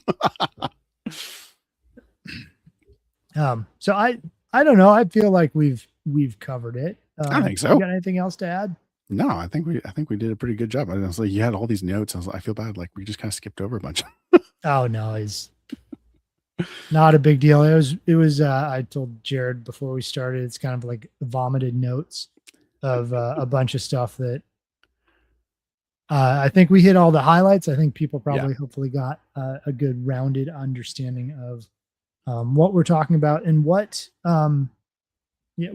So I don't know. I feel like we've covered it. I don't think You so. got anything else to add? No, I think we did a pretty good job. I was like, you had all these notes. I feel bad. Like we just kind of skipped over a bunch. Oh no, it's not a big deal. It was I told Jared before we started, it's kind of like vomited notes of a bunch of stuff that I think we hit all the highlights. I think people Yeah. probably hopefully got a good rounded understanding of what we're talking about and yeah,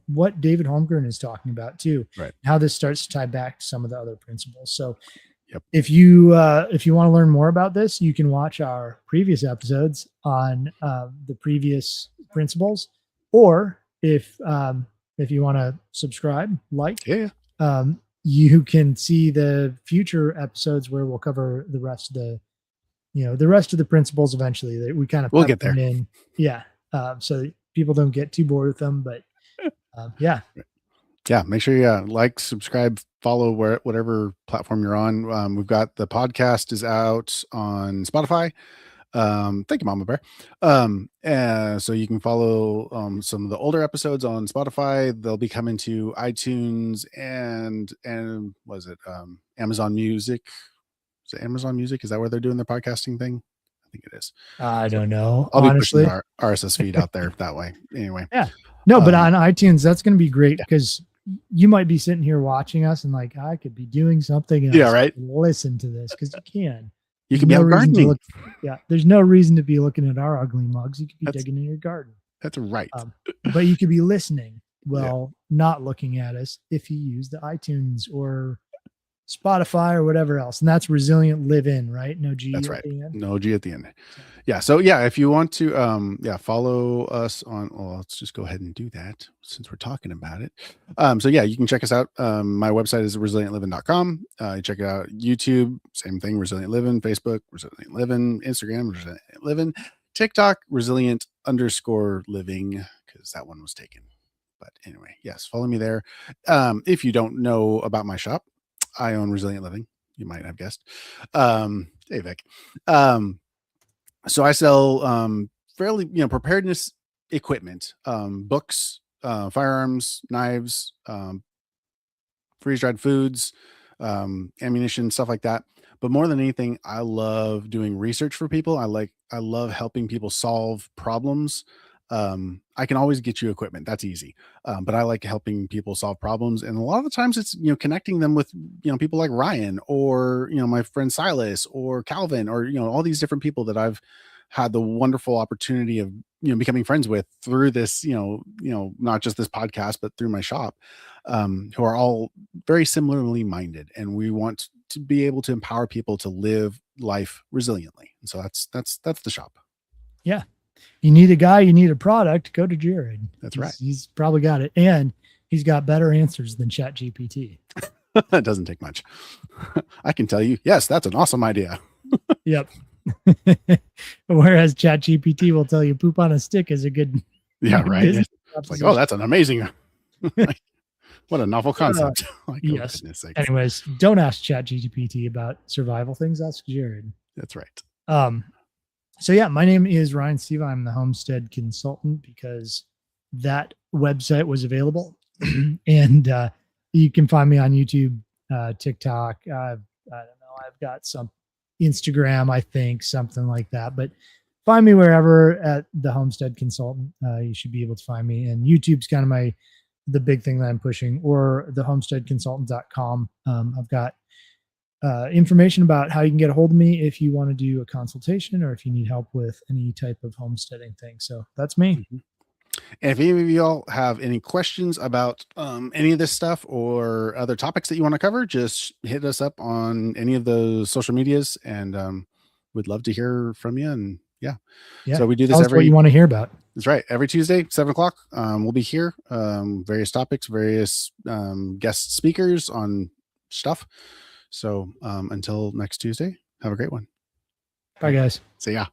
what David Holmgren is talking about too, Right. how this starts to tie back to some of the other principles. So Yep. if you want to learn more about this, you can watch our previous episodes on the previous principles, or if you want to subscribe, Yeah. you can see the future episodes where we'll cover the rest of the principles eventually. That we kind of We'll pepper get there. them in, yeah, so that people don't get too bored with them. But yeah, Yeah. Make sure you like, subscribe, follow whatever platform you're on. We've got the podcast is out on Spotify. Thank you, Mama Bear. So you can follow some of the older episodes on Spotify. They'll be coming to iTunes and was it Amazon Music? Is it Amazon Music? Is that where they're doing their podcasting thing? I I think it is. I So don't know, I'll be pushing honestly. our RSS feed out there that way. Anyway. Yeah. No, but Um, on iTunes, that's going to be great yeah. because you might be sitting here watching us and like, I could be doing something else. Yeah, right. Listen to this because you can. You There's could be no out reason to gardening. look. Yeah. There's no reason to be looking at our ugly mugs. You could be That's digging in your garden. right. But you could be listening Yeah. while not looking at us if you use the iTunes or Spotify or whatever else. And that's Resilient Live In, right? No G That's at right. the end. No G at the end. Yeah. So yeah, if you want to follow us on, well, let's just go ahead and do that since we're talking about it. So yeah, you can check us out. My website is resilientliving.com. You check it out YouTube, same thing, Resilient Living, Facebook, Resilient Living, Instagram, Resilient Living, TikTok, Resilient_living, because that one was taken. But anyway, yes, follow me there. If you don't know about my shop, I own Resilient Living. You might have guessed. Hey, Vic. So I sell fairly, preparedness equipment, books, firearms, knives, freeze-dried foods, ammunition, stuff like that. But more than anything, I love doing research for people. I love helping people solve problems. I can always get you equipment. That's easy. But I like helping people solve problems. And a lot of the times it's, connecting them with, people like Ryan or, my friend Silas or Calvin or, all these different people that I've had the wonderful opportunity of, becoming friends with through this, not just this podcast, but through my shop, who are all very similarly minded. And we want to be able to empower people to live life resiliently. And so that's the shop. Yeah. You need a guy, you need a product, go to Jared. That's right. He's probably got it. And he's got better answers than ChatGPT. It doesn't take much. I can tell you, yes, that's an awesome idea. Yep. Whereas ChatGPT will tell you poop on a stick is a good. Yeah, right. It's like, oh, that's an amazing. What a novel concept. Like, yes. Anyways, don't ask ChatGPT about survival things. Ask Jared. That's right. So yeah, my name is Ryan Steve. I'm the homestead consultant because that website was available. And you can find me on YouTube, TikTok. I don't know. I've got some Instagram, I think, something like that. But find me wherever at the homestead consultant. You should be able to find me. And YouTube's kind of the big thing that I'm pushing, or the homesteadconsultant.com. I've got information about how you can get a hold of me if you want to do a consultation or if you need help with any type of homesteading thing. So that's me. Mm-hmm. And if any of y'all have any questions about any of this stuff or other topics that you want to cover, just hit us up on any of those social medias, and we'd love to hear from you. And yeah. So we do this what you want to hear about. That's right. Every Tuesday, 7:00. We'll be here. Various topics, various guest speakers on stuff. So until next Tuesday, have a great one. Bye, guys. See ya.